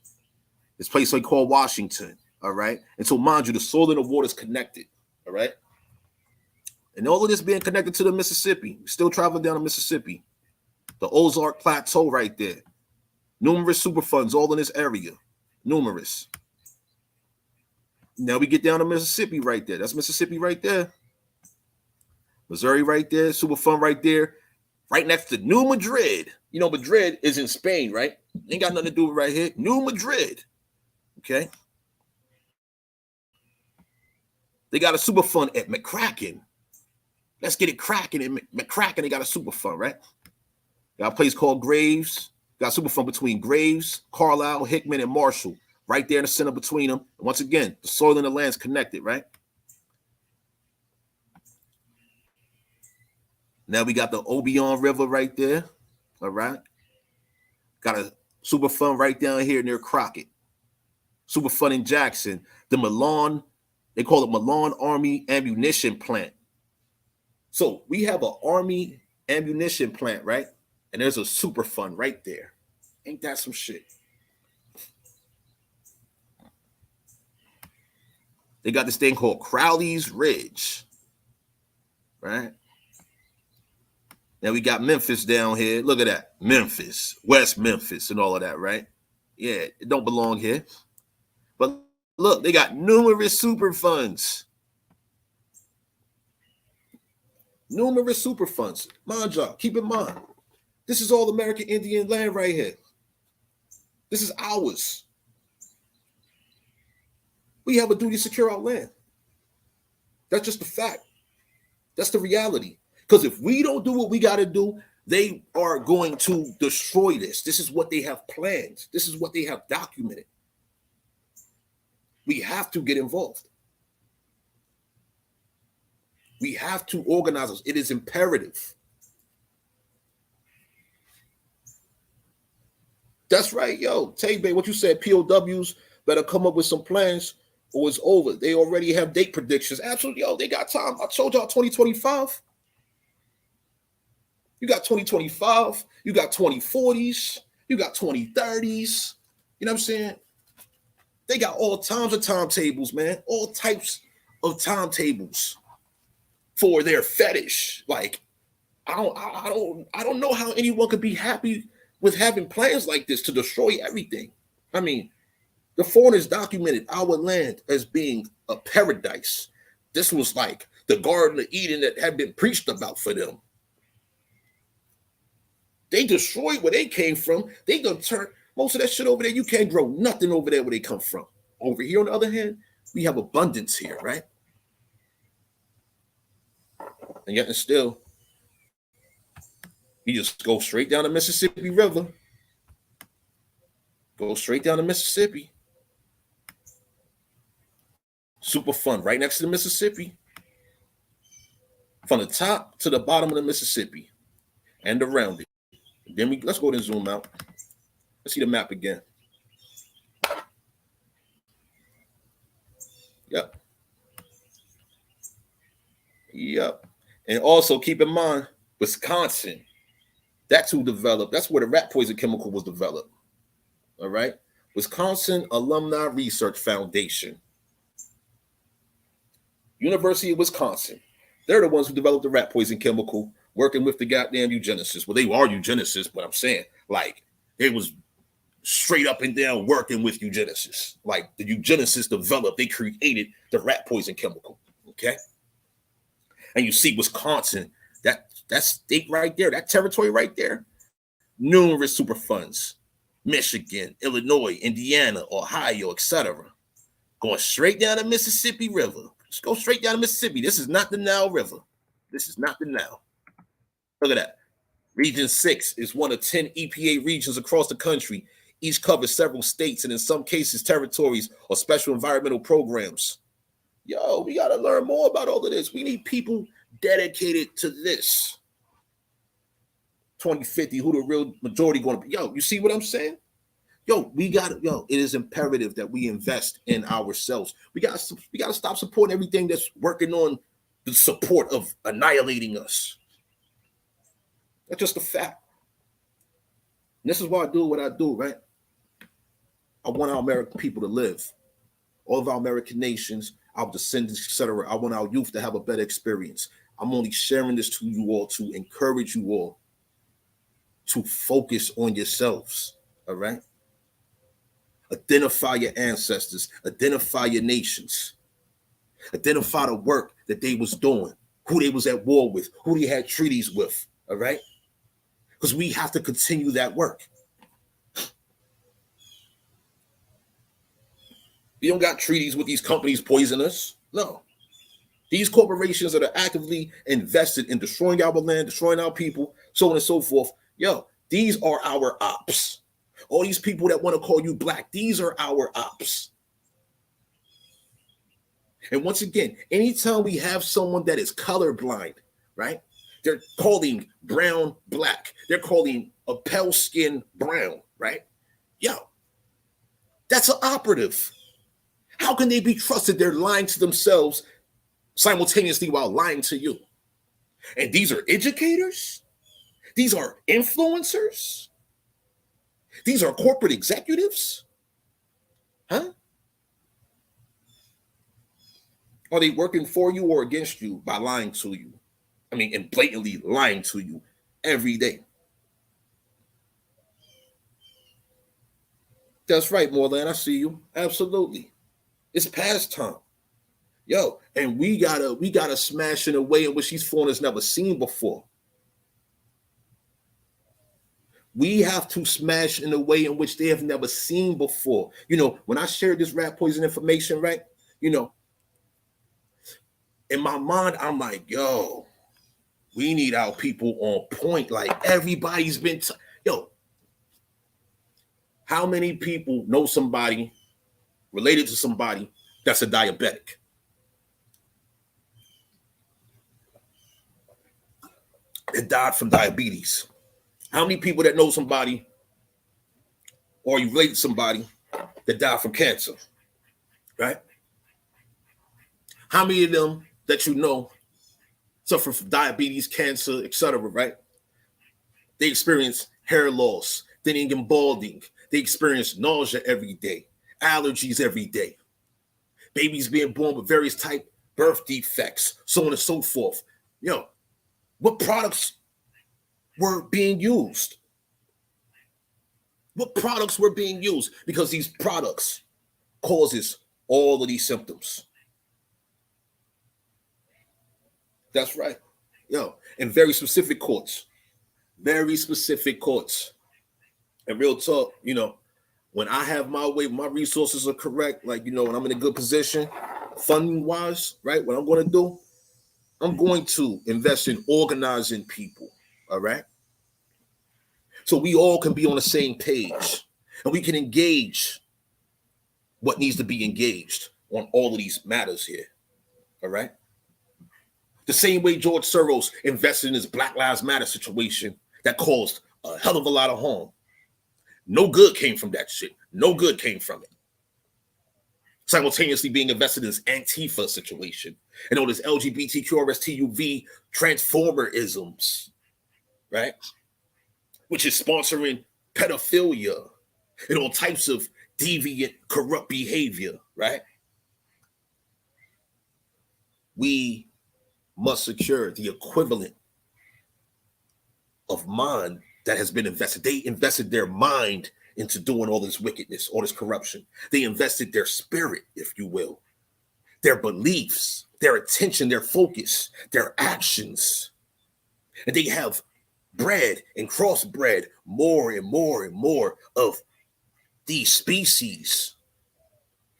[SPEAKER 4] This place they call Washington, all right? And so, mind you, the soil and the water is connected, all right? And all of this being connected to the Mississippi, still traveling down the Mississippi, the Ozark Plateau right there. Numerous super funds all in this area, numerous. Now we get down to Mississippi right there. That's Mississippi right there. Missouri right there, super fund right there, right next to New Madrid. You know, Madrid is in Spain, right? Ain't got nothing to do with right here. New Madrid. Okay. They got a super fund at McCracken. Let's get it cracking in McCracken. They got a super fund, right? Got a place called Graves. Got a super fund between Graves, Carlisle, Hickman, and Marshall. Right there in the center between them. And once again, the soil and the land's connected, right? Now we got the Obion River right there. All right. Got a super fund right down here near Crockett. Super fund in Jackson. The Milan, they call it Milan Army Ammunition Plant. So we have an Army ammunition plant, right? And there's a super fund right there. Ain't that some shit? They got this thing called Crowley's Ridge, right? Now we got Memphis down here. Look at that. Memphis, West Memphis, and all of that, right? Yeah, it don't belong here. But look, they got numerous super funds. Numerous super funds. Mind y'all, keep in mind, this is all American Indian land right here. This is ours. We have a duty to secure our land. That's just a fact. That's the reality. Because if we don't do what we got to do, they are going to destroy this. This is what they have planned. This is what they have documented. We have to get involved. We have to organize us. It is imperative. That's right, yo. Tay-Bay, what you said, POWs better come up with some plans or it's over. They already have date predictions. Absolutely, yo, they got time. I told y'all 2025. You got 2025. You got 2040s. You got 2030s. You know what I'm saying? They got all types of timetables, man. All types of timetables for their fetish. Like, I don't know how anyone could be happy with having plans like this to destroy everything. I mean, the foreigners documented our land as being a paradise. This was like the Garden of Eden that had been preached about for them. They destroyed where they came from. They gonna turn most of that shit over there. You can't grow nothing over there where they come from. Over here, on the other hand, we have abundance here, right? And yet and still, you just go straight down the Mississippi River. Go straight down the Mississippi. Super fun, right next to the Mississippi. From the top to the bottom of the Mississippi and around it. Then let's go and zoom out. Let's see the map again. Yep. And also keep in mind, Wisconsin. That's who developed. That's where the rat poison chemical was developed. All right. Wisconsin Alumni Research Foundation. University of Wisconsin. They're the ones who developed the rat poison chemical, working with the goddamn eugenicists. Well, they are eugenicists, but I'm saying, like, it was straight up and down working with eugenicists. Like, the eugenicists developed, they created the rat poison chemical. Okay. And you see Wisconsin, that state right there, that territory right there, numerous super funds. Michigan, Illinois, Indiana, Ohio, etc. Going straight down the Mississippi River. Just go straight down the Mississippi. This is not the Nile River. This is not the Nile. Look at that. Region 6 is one of 10 EPA regions across the country. Each covers several states and in some cases territories or special environmental programs. Yo, we got to learn more about all of this. We need people dedicated to this. 2050, who the real majority going to be? Yo, you see what I'm saying? Yo, it is imperative that we invest in ourselves. We got to stop supporting everything that's working on the support of annihilating us. That's just a fact. And this is why I do what I do, right? I want our American people to live. All of our American nations, our descendants, etc. I want our youth to have a better experience. I'm only sharing this to you all to encourage you all to focus on yourselves, all right? Identify your ancestors, identify your nations, identify the work that they was doing, who they was at war with, who they had treaties with, all right? Because we have to continue that work. We don't got treaties with these companies poisoning us. No. These corporations that are actively invested in destroying our land, destroying our people, so on and so forth. Yo, these are our ops. All these people that want to call you black, these are our ops. And once again, anytime we have someone that is colorblind, right? They're calling brown black. They're calling a pale skin brown, right? Yo, that's an operative. How can they be trusted? They're lying to themselves simultaneously while lying to you. And these are educators. These are influencers. These are corporate executives. Huh? Are they working for you or against you by lying to you? I mean, and blatantly lying to you every day. That's right, Morland. I see you. Absolutely. It's past time. Yo, and we gotta smash in a way in which these foreigners never seen before. We have to smash in a way in which they have never seen before. When I shared this rat poison information, right? In my mind, I'm like, yo, we need our people on point. Like everybody's been, yo, how many people know somebody related to somebody that's a diabetic? That died from diabetes. How many people that know somebody or you relate to somebody that died from cancer, right? How many of them that you know suffer from diabetes, cancer, etc., right? They experience hair loss, thinning and balding. They experience nausea every day, allergies every day. Babies being born with various type birth defects, so on and so forth. What products were being used? What products were being used? Because these products causes all of these symptoms. That's right. In very specific courts. Very specific courts. And real talk, when I have my way, my resources are correct, like, when I'm in a good position, funding wise, right? What I'm going to do, I'm going to invest in organizing people. All right. So we all can be on the same page and we can engage what needs to be engaged on all of these matters here. All right. The same way George Soros invested in his Black Lives Matter situation that caused a hell of a lot of harm. No good came from that shit. No good came from it. Simultaneously being invested in this Antifa situation and all this LGBTQRSTUV transformerisms, right? Which is sponsoring pedophilia and all types of deviant, corrupt behavior, right? We must secure the equivalent of mind that has been invested. They invested their mind into doing all this wickedness, all this corruption. They invested their spirit, if you will, their beliefs, their attention, their focus, their actions. And they have bred and crossbred more and more and more of these species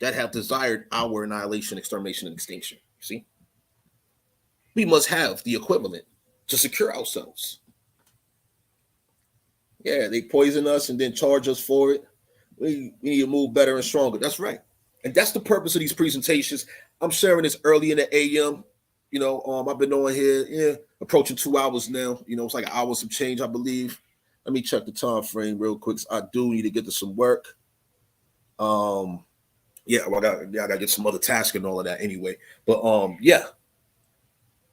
[SPEAKER 4] that have desired our annihilation, extermination, and extinction. See? We must have the equivalent to secure ourselves. Yeah, they poison us and then charge us for it. We need to move better and stronger. That's right. And that's the purpose of these presentations. I'm sharing this early in the AM. I've been on here, approaching 2 hours now. It's like an hour some change, I believe. Let me check the time frame real quick. I do need to get to some work. I gotta get some other tasks and all of that anyway. But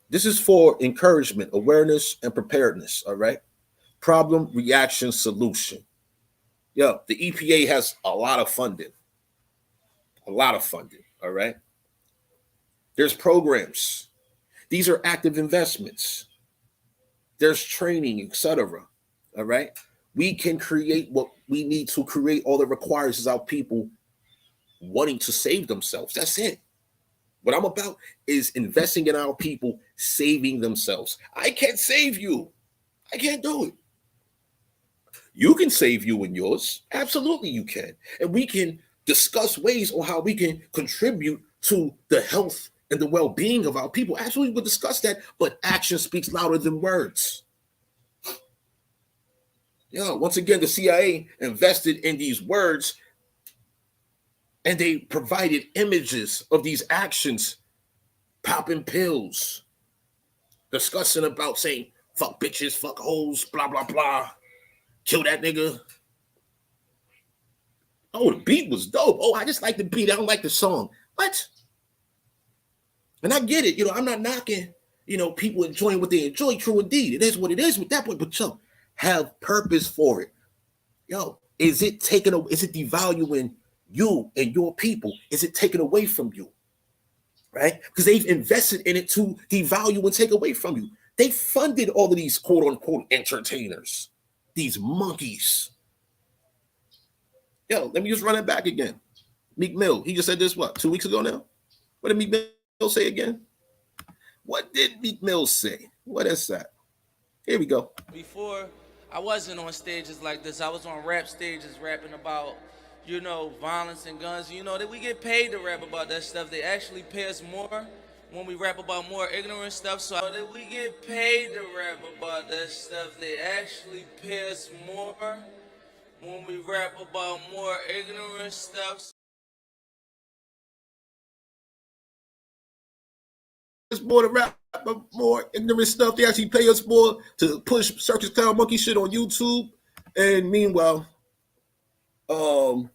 [SPEAKER 4] this is for encouragement, awareness, and preparedness. All right. Problem, reaction, solution. The EPA has a lot of funding. All right. There's programs. These are active investments. There's training, etc. All right. We can create what we need to create. All it requires is our people wanting to save themselves. That's it. What I'm about is investing in our people saving themselves. I can't save you. I can't do it. You can save you and yours. Absolutely, you can. And we can discuss ways on how we can contribute to the health and the well-being of our people. Absolutely, we'll discuss that, but action speaks louder than words. Once again, the CIA invested in these words and they provided images of these actions, popping pills, discussing about saying, fuck bitches, fuck hoes, blah, blah, blah. Kill that nigga. Oh, the beat was dope. Oh, I just like the beat. I don't like the song. What? And I get it. I'm not knocking, people enjoying what they enjoy. True indeed. It is what it is with that point. But have purpose for it. Is it devaluing you and your people? Is it taken away from you? right? Because they've invested in it to devalue and take away from you. They funded all of these quote unquote entertainers, these monkeys. Yo, let me just run it back again. Meek Mill, he just said this, what, 2 weeks ago now? What did Meek Mill say again? What did Meek Mill say? What is that? Here we go.
[SPEAKER 2] Before, I wasn't on stages like this. I was on rap stages rapping about, violence and guns. That we get paid to rap about that stuff. They actually pay us more when we rap about more ignorant stuff. So that we get paid to rap about that stuff. They actually pay us more when we rap about more ignorant stuff.
[SPEAKER 4] It's more to rap more ignorant stuff. They actually pay us more to push Circus Clown Monkey shit on YouTube. And meanwhile, the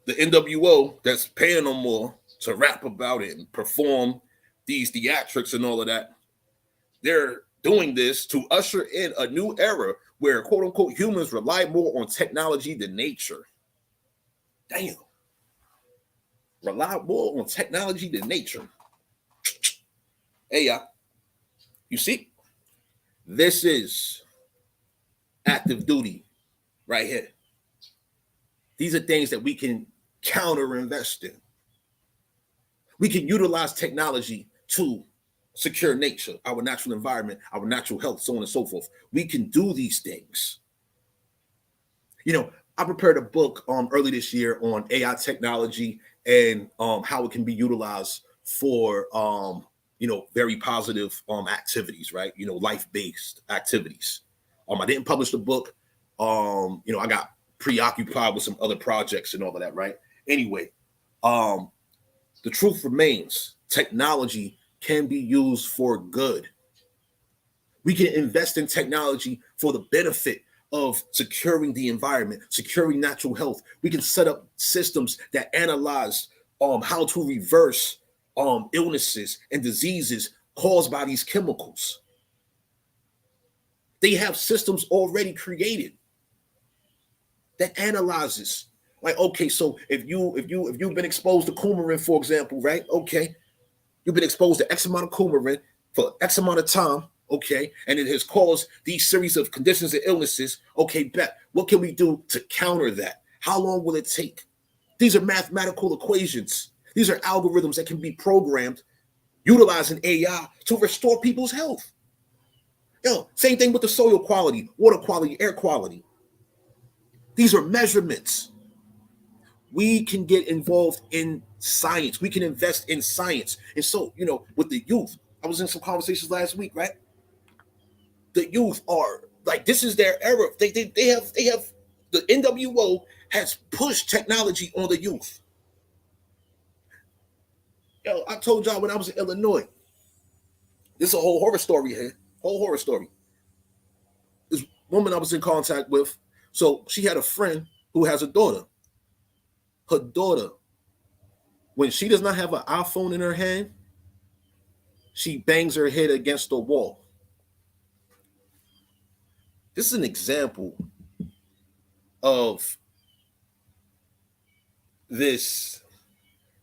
[SPEAKER 4] NWO that's paying them more to rap about it and perform these theatrics and all of that. They're doing this to usher in a new era where quote unquote humans rely more on technology than nature. Damn. Rely more on technology than nature. Hey, y'all. You see? This is active duty right here. These are things that we can counter invest in. We can utilize technology to secure nature, our natural environment, our natural health, so on and so forth. We can do these things. I prepared a book early this year on AI technology and how it can be utilized for very positive activities, right? Life-based activities. I didn't publish the book. I got preoccupied with some other projects and all of that, right? Anyway, the truth remains, technology can be used for good. We can invest in technology for the benefit of securing the environment, securing natural health. We can set up systems that analyze how to reverse illnesses and diseases caused by these chemicals. They have systems already created that analyzes. Like, okay, so if you've been exposed to coumarin, for example, right? Okay, you've been exposed to X amount of coumarin for X amount of time. Okay, and it has caused these series of conditions and illnesses. Okay, bet. What can we do to counter that? How long will it take? These are mathematical equations. These are algorithms that can be programmed utilizing AI to restore people's health. Same thing with the soil quality, water quality, air quality. These are measurements. We can get involved in science. We can invest in science. And so, with the youth, I was in some conversations last week, right? The youth are like, this is their era. They have the NWO has pushed technology on the youth. I told y'all when I was in Illinois, this is a whole horror story here. Whole horror story. This woman I was in contact with, so she had a friend who has a daughter. Her daughter, when she does not have an iPhone in her hand, she bangs her head against the wall. This is an example of this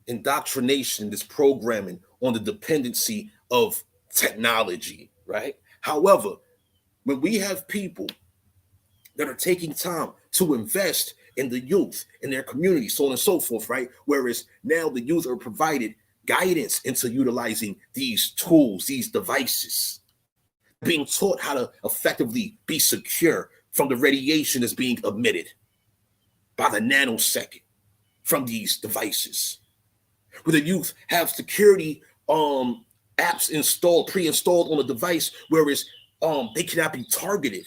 [SPEAKER 4] indoctrination, this programming on the dependency of technology, right? However, when we have people that are taking time to invest in the youth, in their community, so on and so forth, right? Whereas now the youth are provided guidance into utilizing these tools, these devices, being taught how to effectively be secure from the radiation that's being emitted by the nanosecond from these devices. Where the youth have security apps installed, pre-installed on the device, whereas they cannot be targeted.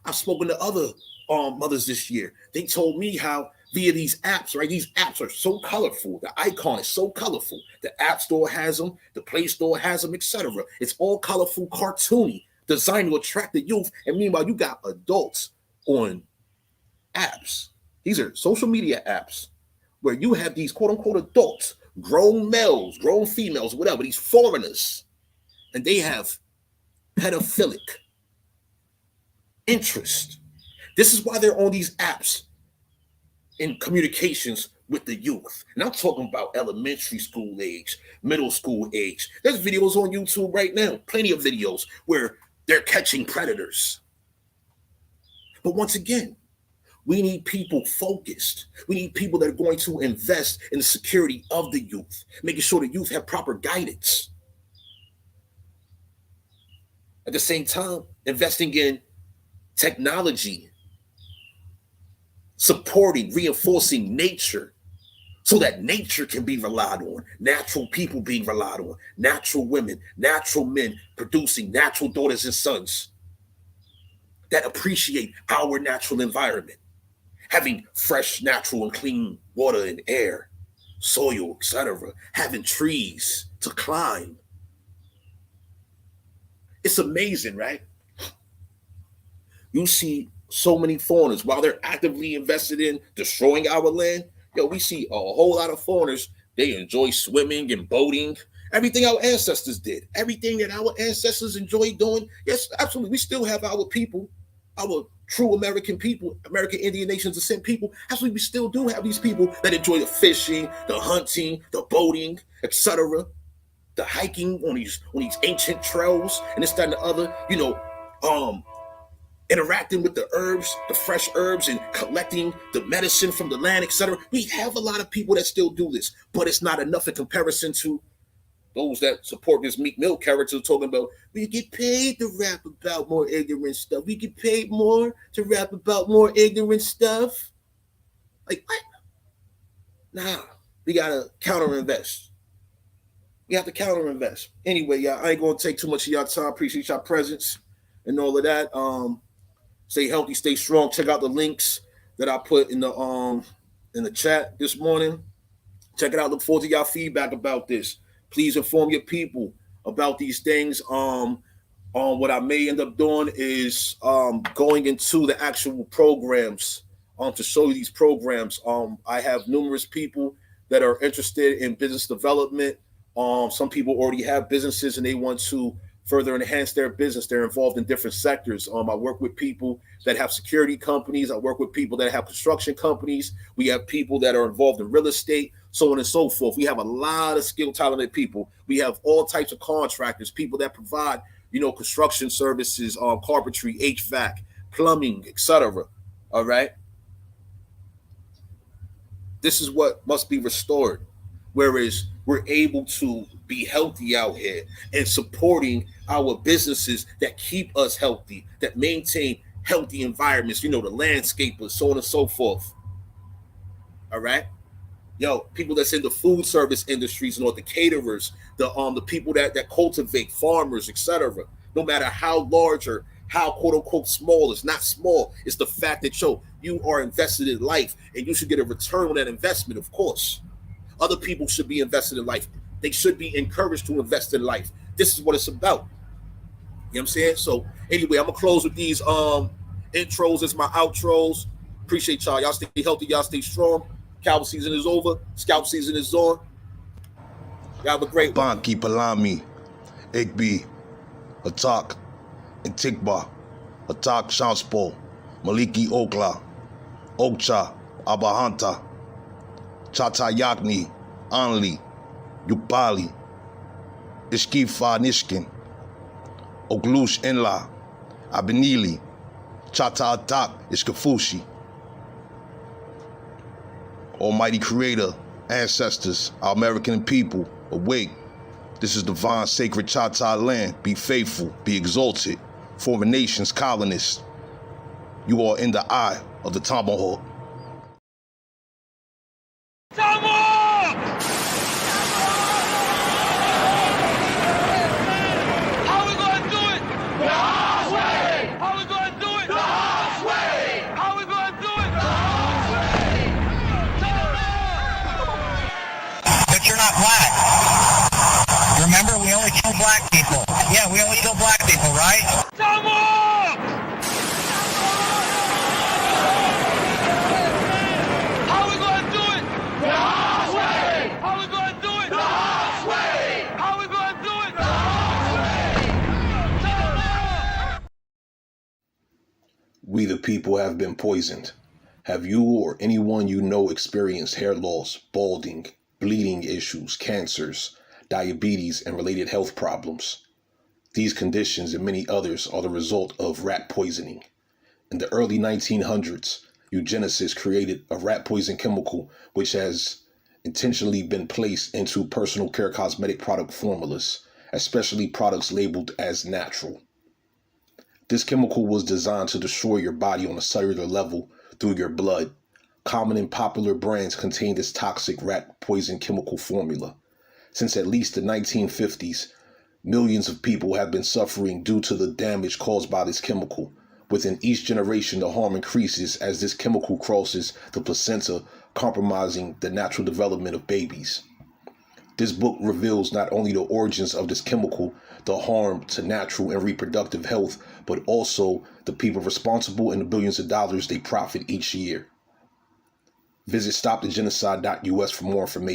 [SPEAKER 4] I've spoken to other mothers this year. They told me how via these apps, right? These apps are so colorful. The icon is so colorful. The App Store has them, the Play Store has them, etc. It's all colorful, cartoony, designed to attract the youth. And meanwhile, you got adults on apps. These are social media apps where you have these quote unquote adults, grown males, grown females, whatever, these foreigners, and they have pedophilic interest. This is why they're on these apps in communications with the youth. And I'm talking about elementary school age, middle school age. There's videos on YouTube right now, plenty of videos where they're catching predators. But once again, we need people focused. We need people that are going to invest in the security of the youth, making sure the youth have proper guidance. At the same time, investing in technology, supporting, reinforcing nature so that nature can be relied on, natural people being relied on, natural women, natural men producing natural daughters and sons that appreciate our natural environment, having fresh, natural, and clean water and air, soil, etc., having trees to climb. It's amazing, right? You see so many foreigners, while they're actively invested in destroying our land, we see a whole lot of foreigners, they enjoy swimming and boating, everything our ancestors did, everything that our ancestors enjoyed doing. Yes, absolutely. We still have our people, our true American people, American Indian Nations descent people. Absolutely, we still do have these people that enjoy the fishing, the hunting, the boating, etc., the hiking on these ancient trails, and this, that, and the other, interacting with the herbs, the fresh herbs, and collecting the medicine from the land, etc. We have a lot of people that still do this, but it's not enough in comparison to those that support this Meek Mill character talking about, we get paid to rap about more ignorant stuff. We get paid more to rap about more ignorant stuff. Like, what? Nah, we got to counter-invest. We have to counter-invest. Anyway, y'all, I ain't going to take too much of y'all time. Appreciate y'all presence and all of that. Stay healthy, stay strong. Check out the links that I put in the chat this morning. Check it out. Look forward to y'all feedback about this. Please inform your people about these things. What I may end up doing is going into the actual programs to show you these programs. I have numerous people that are interested in business development. Some people already have businesses and they want to further enhance their business. They're involved in different sectors. I work with people that have security companies. I work with people that have construction companies. We have people that are involved in real estate, so on and so forth. We have a lot of skilled, talented people. We have all types of contractors, people that provide, construction services, carpentry, HVAC, plumbing, etc. All right. This is what must be restored. Whereas we're able to be healthy out here and supporting our businesses that keep us healthy, that maintain healthy environments, the landscapers, so on and so forth. All right. People that's in the food service industries, the caterers, the people that cultivate, farmers, etc. No matter how large or how quote unquote small, it's not small. It's the fact that you are invested in life and you should get a return on that investment, of course. Other people should be invested in life. They should be encouraged to invest in life. This is what it's about. You know what I'm saying? So anyway, I'm gonna close with these intros as my outros. Appreciate y'all. Y'all stay healthy. Y'all stay strong. Cowboy season is over. Scout season is on. Y'all have a great one.
[SPEAKER 1] Banki Palami, Igby, Atak, Intikba, Atak Shanspo, Maliki Okla, Okcha, Abahanta, Chatayakni, Anli, Yupali, Ishkifa Nishkin, Oglush Enla, Abenili, Chata Atak, Ishkafushi. Almighty Creator, ancestors, our American people, awake. This is divine, sacred Chata land. Be faithful, be exalted. Foreign nations, colonists. You are in the eye of the tomahawk.
[SPEAKER 3] You're not black. Remember, we only kill black people. Yeah, we only kill black people, right?
[SPEAKER 2] How we gonna do it? The hard way. How we gonna do it? The hard way. How we gonna do it? The hard way.
[SPEAKER 1] We the people have been poisoned. Have you or anyone you know experienced hair loss, balding, bleeding issues, cancers, diabetes, and related health problems? These conditions and many others are the result of rat poisoning. In the early 1900s, eugenicists created a rat poison chemical which has intentionally been placed into personal care cosmetic product formulas, especially products labeled as natural. This chemical was designed to destroy your body on a cellular level through your blood. Common and popular brands contain this toxic rat poison chemical formula. Since at least the 1950s, millions of people have been suffering due to the damage caused by this chemical. Within each generation, the harm increases as this chemical crosses the placenta, compromising the natural development of babies. This book reveals not only the origins of this chemical, the harm to natural and reproductive health, but also the people responsible and the billions of dollars they profit each year. Visit stopthegenocide.us for more information.